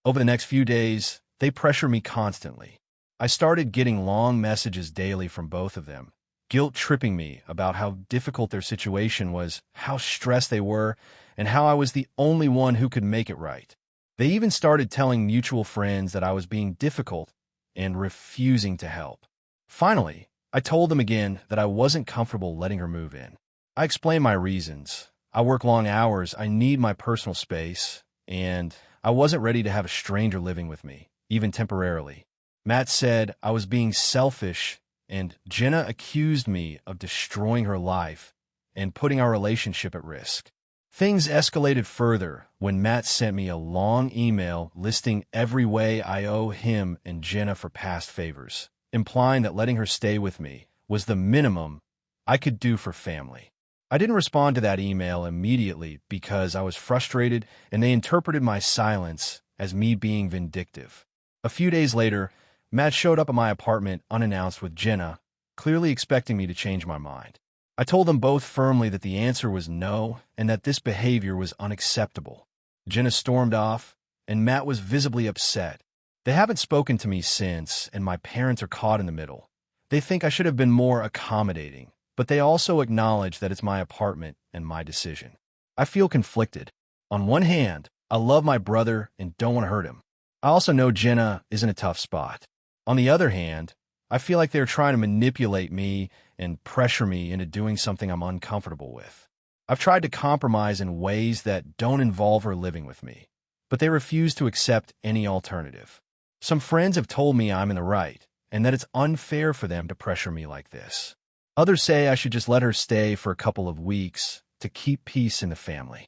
Over the next few days, they pressure me constantly. I started getting long messages daily from both of them, guilt-tripping me about how difficult their situation was, how stressed they were, and how I was the only one who could make it right. They even started telling mutual friends that I was being difficult and refusing to help. Finally, I told them again that I wasn't comfortable letting her move in. I explained my reasons. I work long hours, I need my personal space, and I wasn't ready to have a stranger living with me, even temporarily. Matt said I was being selfish, and Jenna accused me of destroying her life and putting our relationship at risk. Things escalated further when Matt sent me a long email listing every way I owe him and Jenna for past favors, implying that letting her stay with me was the minimum I could do for family. I didn't respond to that email immediately because I was frustrated and they interpreted my silence as me being vindictive. A few days later, Matt showed up at my apartment unannounced with Jenna, clearly expecting me to change my mind. I told them both firmly that the answer was no and that this behavior was unacceptable. Jenna stormed off, and Matt was visibly upset. They haven't spoken to me since, and my parents are caught in the middle. They think I should have been more accommodating, but they also acknowledge that it's my apartment and my decision. I feel conflicted. On one hand, I love my brother and don't want to hurt him. I also know Jenna is in a tough spot. On the other hand, I feel like they're trying to manipulate me and pressure me into doing something I'm uncomfortable with. I've tried to compromise in ways that don't involve her living with me, but they refuse to accept any alternative. Some friends have told me I'm in the right and that it's unfair for them to pressure me like this. Others say I should just let her stay for a couple of weeks to keep peace in the family.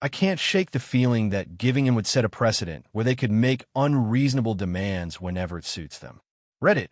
I can't shake the feeling that giving in would set a precedent where they could make unreasonable demands whenever it suits them. Reddit.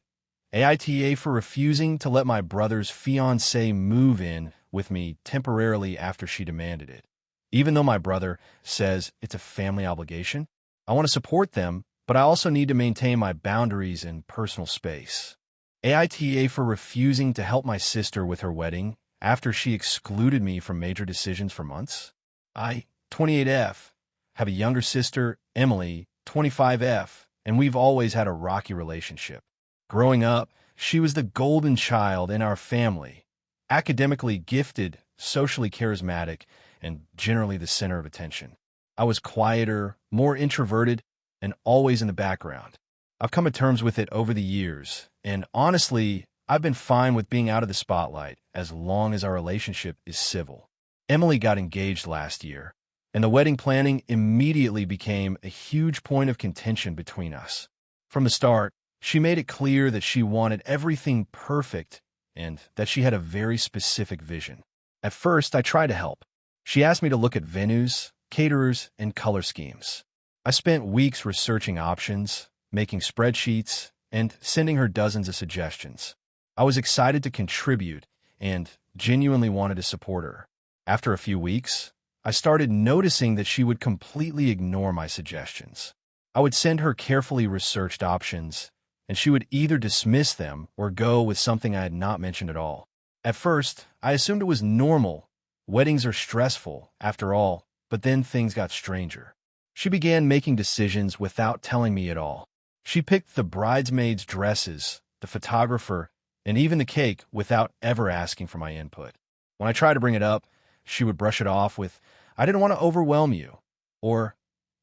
AITA for refusing to let my brother's fiancée move in with me temporarily after she demanded it. Even though my brother says it's a family obligation, I want to support them, but I also need to maintain my boundaries and personal space. AITA for refusing to help my sister with her wedding after she excluded me from major decisions for months. I, 28F, have a younger sister, Emily, 25F, and we've always had a rocky relationship. Growing up, she was the golden child in our family, academically gifted, socially charismatic, and generally the center of attention. I was quieter, more introverted, and always in the background. I've come to terms with it over the years, and honestly, I've been fine with being out of the spotlight as long as our relationship is civil. Emily got engaged last year, and the wedding planning immediately became a huge point of contention between us. From the start, she made it clear that she wanted everything perfect and that she had a very specific vision. At first, I tried to help. She asked me to look at venues, caterers, and color schemes. I spent weeks researching options, making spreadsheets, and sending her dozens of suggestions. I was excited to contribute and genuinely wanted to support her. After a few weeks, I started noticing that she would completely ignore my suggestions. I would send her carefully researched options, and she would either dismiss them or go with something I had not mentioned at all. At first, I assumed it was normal. Weddings are stressful, after all, but then things got stranger. She began making decisions without telling me at all. She picked the bridesmaids' dresses, the photographer, and even the cake without ever asking for my input. When I tried to bring it up, she would brush it off with, "I didn't want to overwhelm you," or,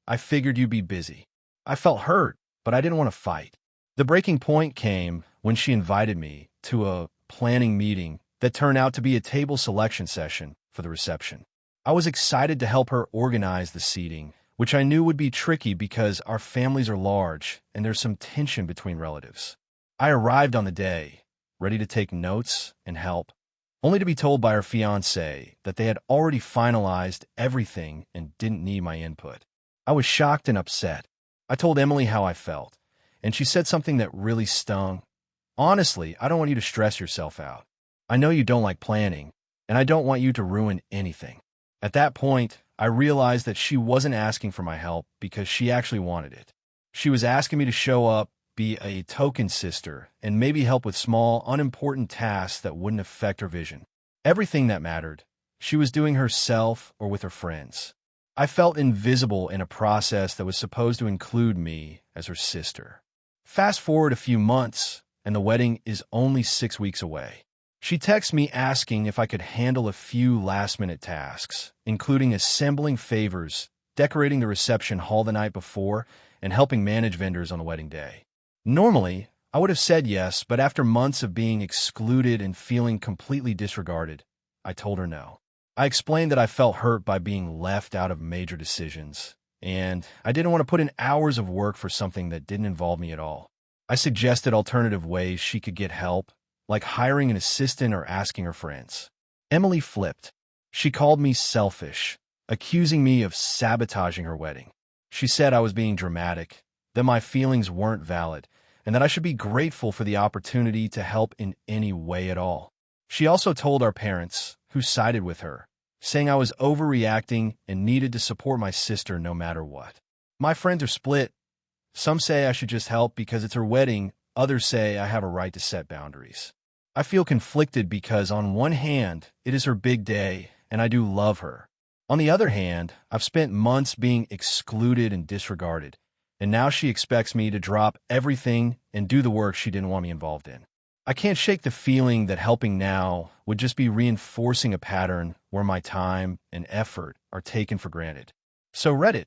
"I figured you'd be busy." I felt hurt, but I didn't want to fight. The breaking point came when she invited me to a planning meeting that turned out to be a table selection session for the reception. I was excited to help her organize the seating, which I knew would be tricky because our families are large and there's some tension between relatives. I arrived on the day, ready to take notes and help, only to be told by her fiancé that they had already finalized everything and didn't need my input. I was shocked and upset. I told Emily how I felt, and she said something that really stung. "Honestly, I don't want you to stress yourself out. I know you don't like planning, and I don't want you to ruin anything." At that point, I realized that she wasn't asking for my help because she actually wanted it. She was asking me to show up, be a token sister, and maybe help with small, unimportant tasks that wouldn't affect her vision. Everything that mattered, she was doing herself or with her friends. I felt invisible in a process that was supposed to include me as her sister. Fast forward a few months, and the wedding is only 6 weeks away. She texts me asking if I could handle a few last-minute tasks, including assembling favors, decorating the reception hall the night before, and helping manage vendors on the wedding day. Normally, I would have said yes, but after months of being excluded and feeling completely disregarded, I told her no. I explained that I felt hurt by being left out of major decisions, and I didn't want to put in hours of work for something that didn't involve me at all. I suggested alternative ways she could get help, like hiring an assistant or asking her friends. Emily flipped. She called me selfish, accusing me of sabotaging her wedding. She said I was being dramatic, that my feelings weren't valid, and that I should be grateful for the opportunity to help in any way at all. She also told our parents, who sided with her, saying I was overreacting and needed to support my sister no matter what. My friends are split. Some say I should just help because it's her wedding, others say I have a right to set boundaries. I feel conflicted because on one hand, it is her big day, and I do love her. On the other hand, I've spent months being excluded and disregarded, and now she expects me to drop everything and do the work she didn't want me involved in. I can't shake the feeling that helping now would just be reinforcing a pattern where my time and effort are taken for granted. So Reddit,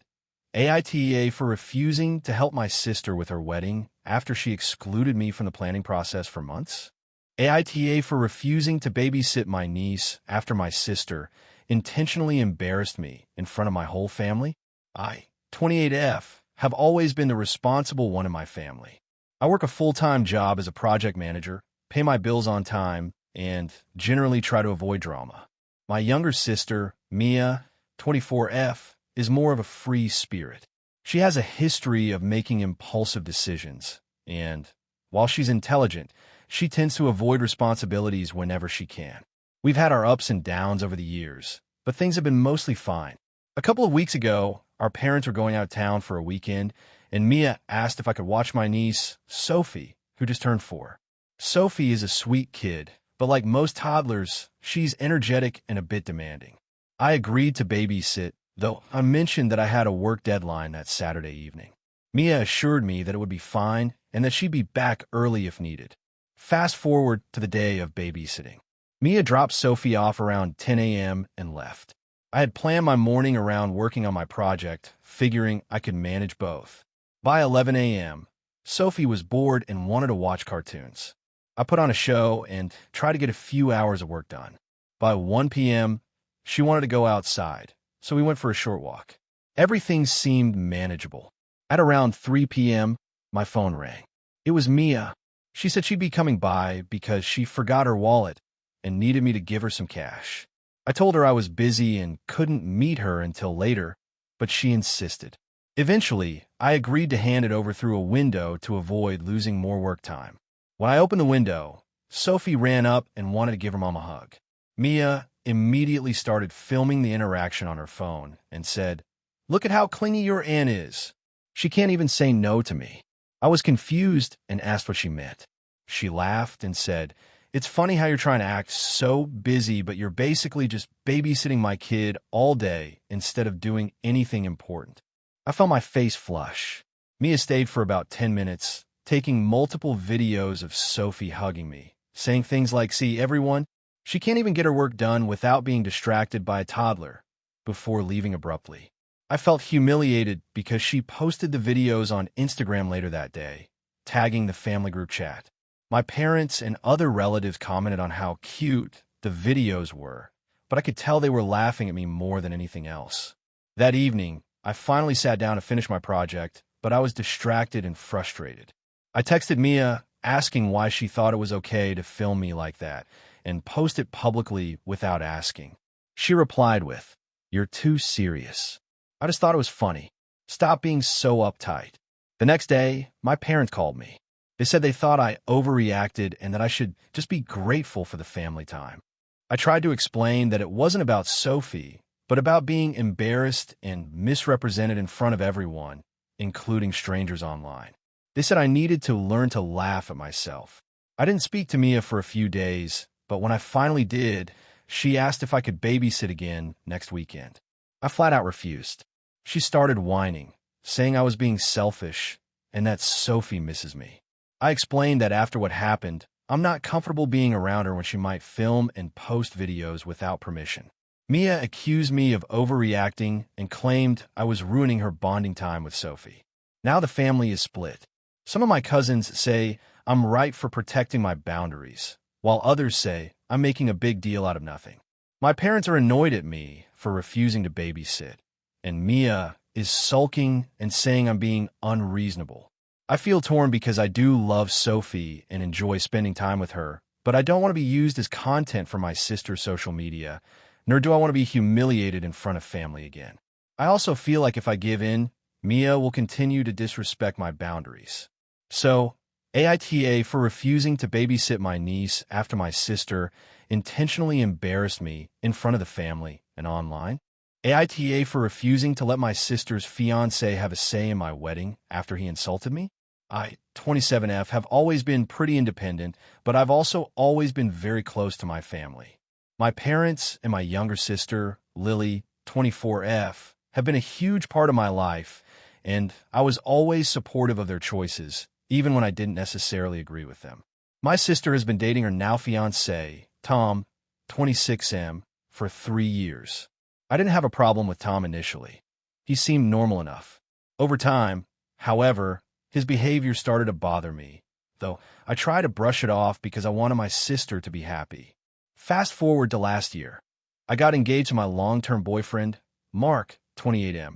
AITA for refusing to help my sister with her wedding after she excluded me from the planning process for months. AITA for refusing to babysit my niece after my sister intentionally embarrassed me in front of my whole family. I, 28F, have always been the responsible one in my family. I work a full-time job as a project manager, pay my bills on time, and generally try to avoid drama. My younger sister, Mia, 24F, is more of a free spirit. She has a history of making impulsive decisions, and while she's intelligent, she tends to avoid responsibilities whenever she can. We've had our ups and downs over the years, but things have been mostly fine. A couple of weeks ago, our parents were going out of town for a weekend, and Mia asked if I could watch my niece, Sophie, who just turned 4. Sophie is a sweet kid, but like most toddlers, she's energetic and a bit demanding. I agreed to babysit, though I mentioned that I had a work deadline that Saturday evening. Mia assured me that it would be fine and that she'd be back early if needed. Fast forward to the day of babysitting. Mia dropped Sophie off around 10 a.m. and left. I had planned my morning around working on my project, figuring I could manage both. By 11 a.m., Sophie was bored and wanted to watch cartoons. I put on a show and tried to get a few hours of work done. By 1 p.m., she wanted to go outside, so we went for a short walk. Everything seemed manageable. At around 3 p.m., my phone rang. It was Mia. She said she'd be coming by because she forgot her wallet and needed me to give her some cash. I told her I was busy and couldn't meet her until later, but she insisted. Eventually, I agreed to hand it over through a window to avoid losing more work time. When I opened the window, Sophie ran up and wanted to give her mom a hug. Mia immediately started filming the interaction on her phone and said, "Look at how clingy your aunt is. She can't even say no to me." I was confused and asked what she meant. She laughed and said, "It's funny how you're trying to act so busy, but you're basically just babysitting my kid all day instead of doing anything important." I felt my face flush. Mia stayed for about 10 minutes, taking multiple videos of Sophie hugging me, saying things like, "See, everyone, she can't even get her work done without being distracted by a toddler," before leaving abruptly. I felt humiliated because she posted the videos on Instagram later that day, tagging the family group chat. My parents and other relatives commented on how cute the videos were, but I could tell they were laughing at me more than anything else. That evening, I finally sat down to finish my project, but I was distracted and frustrated. I texted Mia asking why she thought it was okay to film me like that and post it publicly without asking. She replied with, "You're too serious." I just thought it was funny. Stop being so uptight. The next day, my parents called me. They said they thought I overreacted and that I should just be grateful for the family time. I tried to explain that it wasn't about Sophie, but about being embarrassed and misrepresented in front of everyone, including strangers online. They said I needed to learn to laugh at myself. I didn't speak to Mia for a few days, but when I finally did, She asked if I could babysit again next weekend. I flat out refused. She started whining, saying I was being selfish and that Sophie misses me. I explained that after what happened, I'm not comfortable being around her when she might film and post videos without permission. Mia accused me of overreacting and claimed I was ruining her bonding time with Sophie. Now the family is split. Some of my cousins say I'm right for protecting my boundaries, while others say I'm making a big deal out of nothing. My parents are annoyed at me for refusing to babysit, and Mia is sulking and saying I'm being unreasonable. I feel torn because I do love Sophie and enjoy spending time with her, but I don't want to be used as content for my sister's social media, nor do I want to be humiliated in front of family again. I also feel like if I give in, Mia will continue to disrespect my boundaries. So, AITA for refusing to babysit my niece after my sister intentionally embarrassed me in front of the family and online. AITA for refusing to let my sister's fiancé have a say in my wedding after he insulted me. I, 27F, have always been pretty independent, but I've also always been very close to my family. My parents and my younger sister, Lily, 24F, have been a huge part of my life, and I was always supportive of their choices, even when I didn't necessarily agree with them. My sister has been dating her now fiancé, Tom, 26M, for 3 years. I didn't have a problem with Tom initially. He seemed normal enough. Over time, however, his behavior started to bother me, though I tried to brush it off because I wanted my sister to be happy. Fast forward to last year. I got engaged to my long-term boyfriend, Mark, 28M.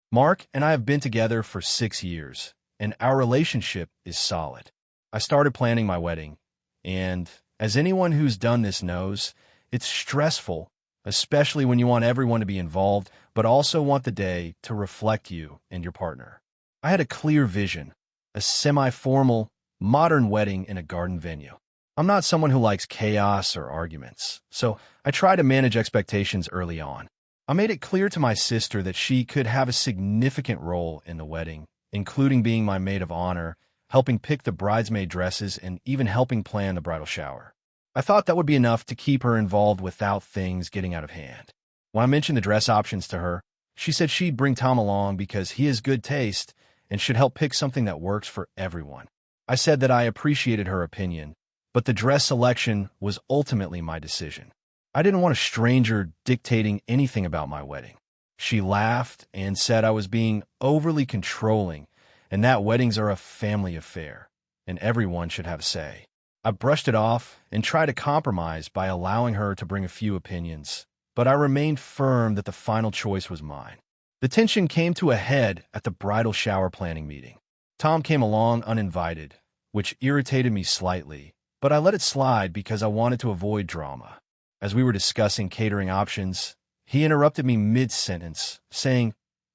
Mark and I have been together for 6 years, and our relationship is solid. I started planning my wedding, and as anyone who's done this knows, it's stressful, especially when you want everyone to be involved, but also want the day to reflect you and your partner. I had a clear vision, a semi-formal, modern wedding in a garden venue. I'm not someone who likes chaos or arguments, so I try to manage expectations early on. I made it clear to my sister that she could have a significant role in the wedding, including being my maid of honor, helping pick the bridesmaid dresses, and even helping plan the bridal shower. I thought that would be enough to keep her involved without things getting out of hand. When I mentioned the dress options to her, she said she'd bring Tom along because he has good taste and should help pick something that works for everyone. I said that I appreciated her opinion, but the dress selection was ultimately my decision. I didn't want a stranger dictating anything about my wedding. She laughed and said I was being overly controlling and that weddings are a family affair, and everyone should have a say. I brushed it off and tried to compromise by allowing her to bring a few opinions, but I remained firm that the final choice was mine. The tension came to a head at the bridal shower planning meeting. Tom came along uninvited, which irritated me slightly, but I let it slide because I wanted to avoid drama. As we were discussing catering options, he interrupted me mid-sentence, saying,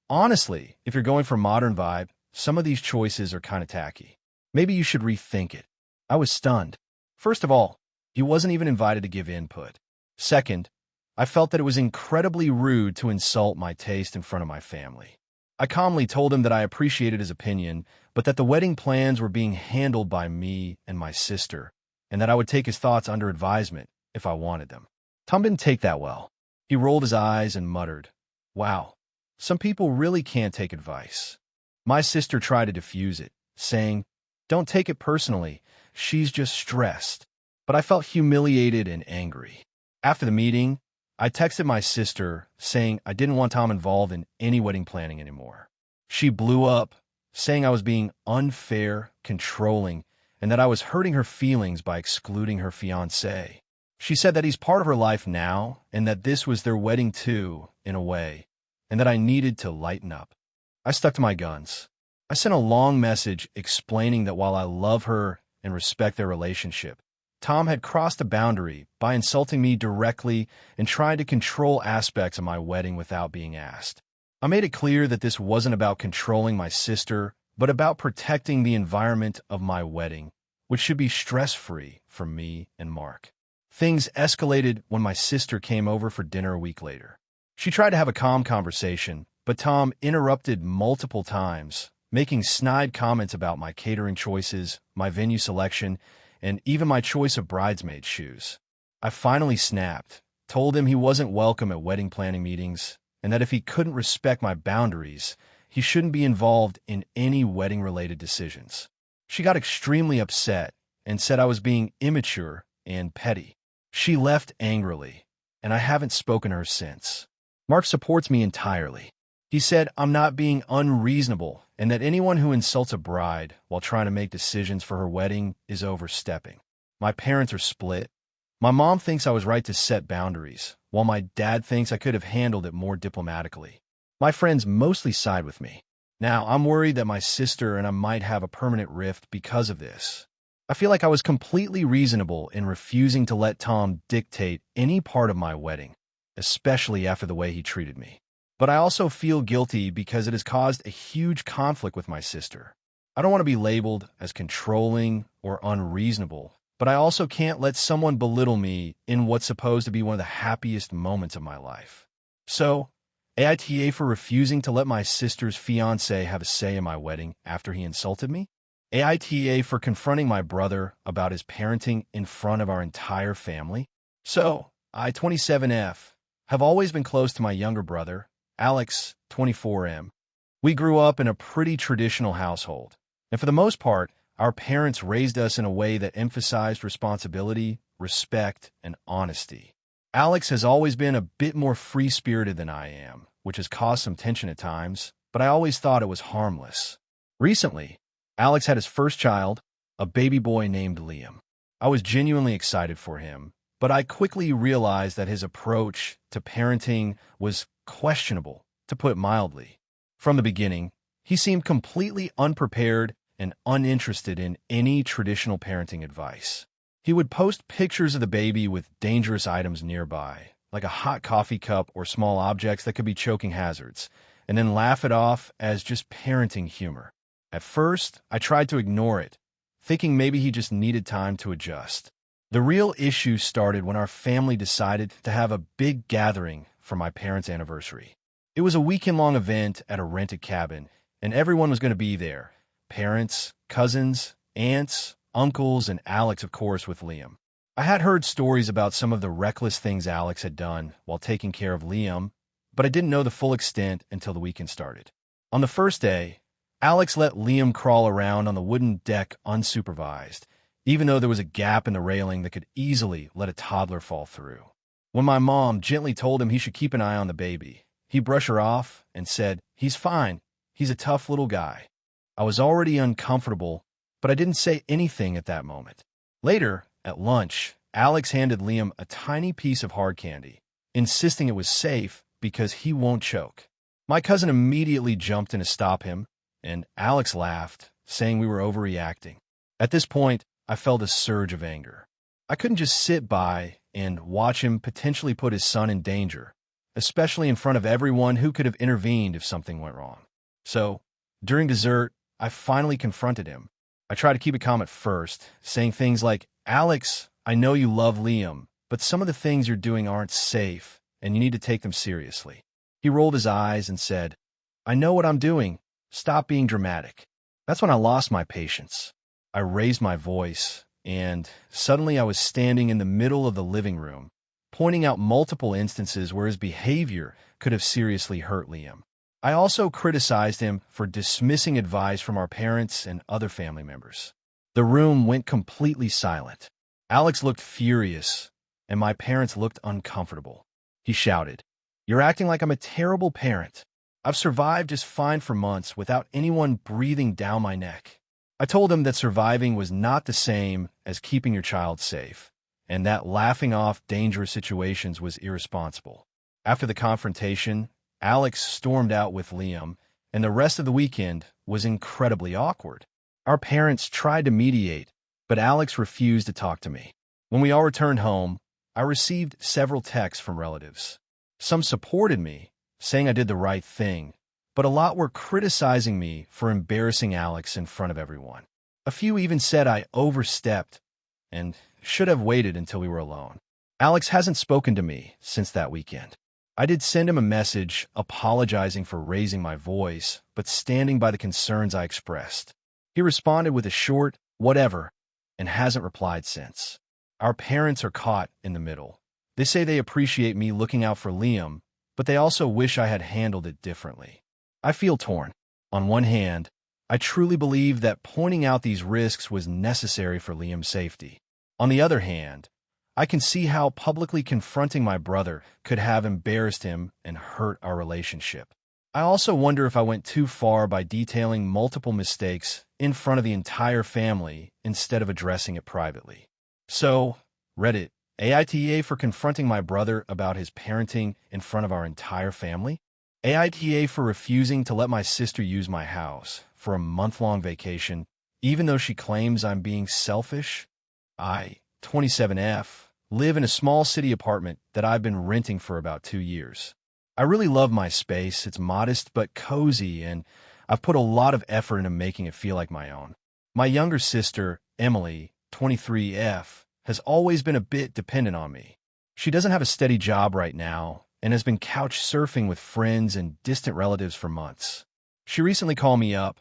"Honestly, if you're going for modern vibe, some of these choices are kind of tacky. Maybe you should rethink it." I was stunned. First of all, he wasn't even invited to give input. Second, I felt that it was incredibly rude to insult my taste in front of my family. I calmly told him that I appreciated his opinion, but that the wedding plans were being handled by me and my sister, and that I would take his thoughts under advisement if I wanted them. Tom didn't take that well. He rolled his eyes and muttered, "Wow, some people really can't take advice." My sister tried to diffuse it, saying, "Don't take it personally. She's just stressed." But I felt humiliated and angry. After the meeting, I texted my sister saying I didn't want Tom involved in any wedding planning anymore. She blew up, saying I was being unfair, controlling, and that I was hurting her feelings by excluding her fiancé. She said that he's part of her life now and that this was their wedding too, in a way, and that I needed to lighten up. I stuck to my guns. I sent a long message explaining that while I love her and respect their relationship, Tom had crossed a boundary by insulting me directly and trying to control aspects of my wedding without being asked. I made it clear that this wasn't about controlling my sister, but about protecting the environment of my wedding, which should be stress-free for me and Mark. Things escalated when my sister came over for dinner a week later. She tried to have a calm conversation, but Tom interrupted multiple times, making snide comments about my catering choices, my venue selection, and even my choice of bridesmaid shoes. I finally snapped, told him he wasn't welcome at wedding planning meetings, and that if he couldn't respect my boundaries, he shouldn't be involved in any wedding-related decisions. She got extremely upset and said I was being immature and petty. She left angrily, and I haven't spoken to her since. Mark supports me entirely. He said I'm not being unreasonable and that anyone who insults a bride while trying to make decisions for her wedding is overstepping. My parents are split. My mom thinks I was right to set boundaries, while my dad thinks I could have handled it more diplomatically. My friends mostly side with me. Now, I'm worried that my sister and I might have a permanent rift because of this. I feel like I was completely reasonable in refusing to let Tom dictate any part of my wedding, especially after the way he treated me. But I also feel guilty because it has caused a huge conflict with my sister. I don't want to be labeled as controlling or unreasonable, but I also can't let someone belittle me in what's supposed to be one of the happiest moments of my life. So, AITA for refusing to let my sister's fiancé have a say in my wedding after he insulted me. AITA for confronting my brother about his parenting in front of our entire family. So, I, 27F, have always been close to my younger brother, Alex, 24M. We grew up in a pretty traditional household, and for the most part, our parents raised us in a way that emphasized responsibility, respect, and honesty. Alex has always been a bit more free-spirited than I am, which has caused some tension at times, but I always thought it was harmless. Recently, Alex had his first child, a baby boy named Liam. I was genuinely excited for him, but I quickly realized that his approach to parenting was questionable, to put it mildly. From the beginning, he seemed completely unprepared and uninterested in any traditional parenting advice. He would post pictures of the baby with dangerous items nearby, like a hot coffee cup or small objects that could be choking hazards, and then laugh it off as just parenting humor. At first, I tried to ignore it, thinking maybe he just needed time to adjust. The real issue started when our family decided to have a big gathering for my parents' anniversary. It was a weekend-long event at a rented cabin, and everyone was going to be there. Parents, cousins, aunts, uncles, and Alex, of course, with Liam. I had heard stories about some of the reckless things Alex had done while taking care of Liam, but I didn't know the full extent until the weekend started. On the first day, Alex let Liam crawl around on the wooden deck unsupervised, even though there was a gap in the railing that could easily let a toddler fall through. When my mom gently told him he should keep an eye on the baby, he brushed her off and said, "He's fine. He's a tough little guy." I was already uncomfortable, but I didn't say anything at that moment. Later, at lunch, Alex handed Liam a tiny piece of hard candy, insisting it was safe because he won't choke. My cousin immediately jumped in to stop him, and Alex laughed, saying we were overreacting. At this point, I felt a surge of anger. I couldn't just sit by and watch him potentially put his son in danger, especially in front of everyone who could have intervened if something went wrong. So, during dessert, I finally confronted him. I tried to keep it calm at first, saying things like, "Alex, I know you love Liam, but some of the things you're doing aren't safe, and you need to take them seriously." He rolled his eyes and said, "I know what I'm doing. Stop being dramatic." That's when I lost my patience. I raised my voice, and suddenly I was standing in the middle of the living room, pointing out multiple instances where his behavior could have seriously hurt Liam. I also criticized him for dismissing advice from our parents and other family members. The room went completely silent. Alex looked furious, and my parents looked uncomfortable. He shouted, "You're acting like I'm a terrible parent. I've survived just fine for months without anyone breathing down my neck." I told him that surviving was not the same as keeping your child safe, and that laughing off dangerous situations was irresponsible. After the confrontation, Alex stormed out with Liam, and the rest of the weekend was incredibly awkward. Our parents tried to mediate, but Alex refused to talk to me. When we all returned home, I received several texts from relatives. Some supported me, saying I did the right thing, but a lot were criticizing me for embarrassing Alex in front of everyone. A few even said I overstepped and should have waited until we were alone. Alex hasn't spoken to me since that weekend. I did send him a message apologizing for raising my voice, but standing by the concerns I expressed. He responded with a short, "whatever," and hasn't replied since. Our parents are caught in the middle. They say they appreciate me looking out for Liam, but they also wish I had handled it differently. I feel torn. On one hand, I truly believe that pointing out these risks was necessary for Liam's safety. On the other hand, I can see how publicly confronting my brother could have embarrassed him and hurt our relationship. I also wonder if I went too far by detailing multiple mistakes in front of the entire family instead of addressing it privately. So, Reddit, AITA for confronting my brother about his parenting in front of our entire family? AITA for refusing to let my sister use my house for a month-long vacation, even though she claims I'm being selfish? I, 27F, live in a small city apartment that I've been renting for about 2 years. I really love my space. It's modest but cozy, and I've put a lot of effort into making it feel like my own. My younger sister, Emily, 23F, has always been a bit dependent on me. She doesn't have a steady job right now and has been couch surfing with friends and distant relatives for months. She recently called me up,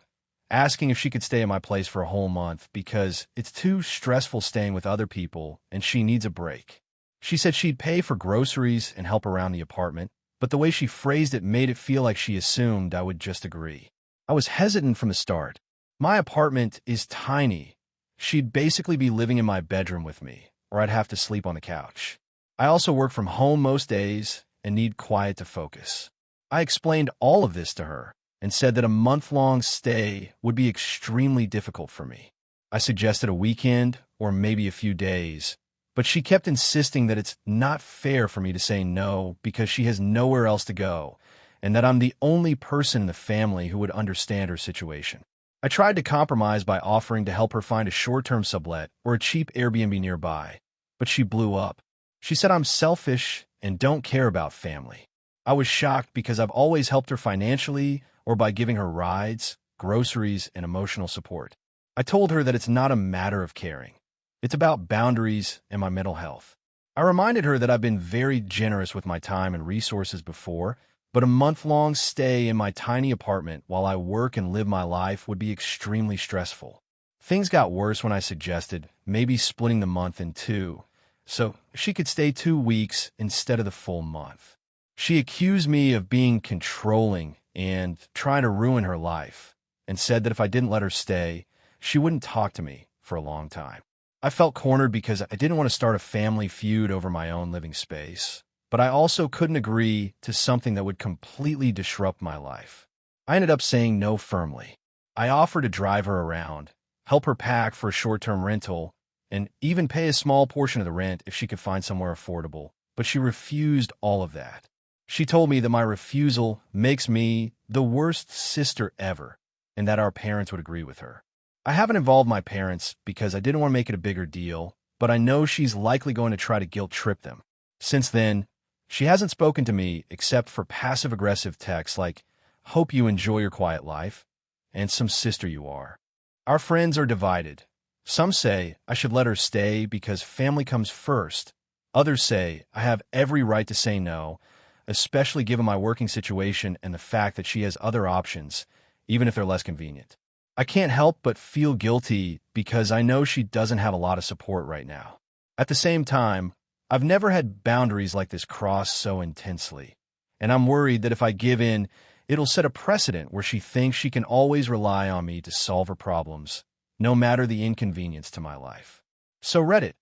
asking if she could stay at my place for a whole month because it's too stressful staying with other people and she needs a break. She said she'd pay for groceries and help around the apartment, but the way she phrased it made it feel like she assumed I would just agree. I was hesitant from the start. My apartment is tiny. She'd basically be living in my bedroom with me, or I'd have to sleep on the couch. I also work from home most days and need quiet to focus. I explained all of this to her and said that a month-long stay would be extremely difficult for me. I suggested a weekend or maybe a few days, but she kept insisting that it's not fair for me to say no because she has nowhere else to go and that I'm the only person in the family who would understand her situation. I tried to compromise by offering to help her find a short-term sublet or a cheap Airbnb nearby, but she blew up. She said I'm selfish and don't care about family. I was shocked because I've always helped her financially or by giving her rides, groceries, and emotional support. I told her that it's not a matter of caring. It's about boundaries and my mental health. I reminded her that I've been very generous with my time and resources before, but a month-long stay in my tiny apartment while I work and live my life would be extremely stressful. Things got worse when I suggested maybe splitting the month in two, so she could stay 2 weeks instead of the full month. She accused me of being controlling and trying to ruin her life, and said that if I didn't let her stay, she wouldn't talk to me for a long time. I felt cornered because I didn't want to start a family feud over my own living space, but I also couldn't agree to something that would completely disrupt my life. I ended up saying no firmly. I offered to drive her around, help her pack for a short-term rental, and even pay a small portion of the rent if she could find somewhere affordable, but she refused all of that. She told me that my refusal makes me the worst sister ever, and that our parents would agree with her. I haven't involved my parents because I didn't want to make it a bigger deal, but I know she's likely going to try to guilt-trip them. Since then, she hasn't spoken to me except for passive-aggressive texts like, "Hope you enjoy your quiet life," and "Some sister you are." Our friends are divided. Some say I should let her stay because family comes first. Others say I have every right to say no, especially given my working situation and the fact that she has other options, even if they're less convenient. I can't help but feel guilty because I know she doesn't have a lot of support right now. At the same time, I've never had boundaries like this crossed so intensely, and I'm worried that if I give in, it'll set a precedent where she thinks she can always rely on me to solve her problems, no matter the inconvenience to my life. So Reddit,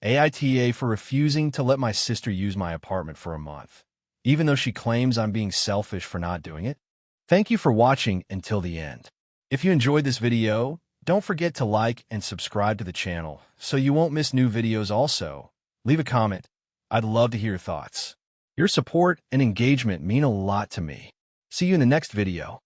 AITA for refusing to let my sister use my apartment for a month, even though she claims I'm being selfish for not doing it. Thank you for watching until the end. If you enjoyed this video, don't forget to like and subscribe to the channel so you won't miss new videos also. Leave a comment. I'd love to hear your thoughts. Your support and engagement mean a lot to me. See you in the next video.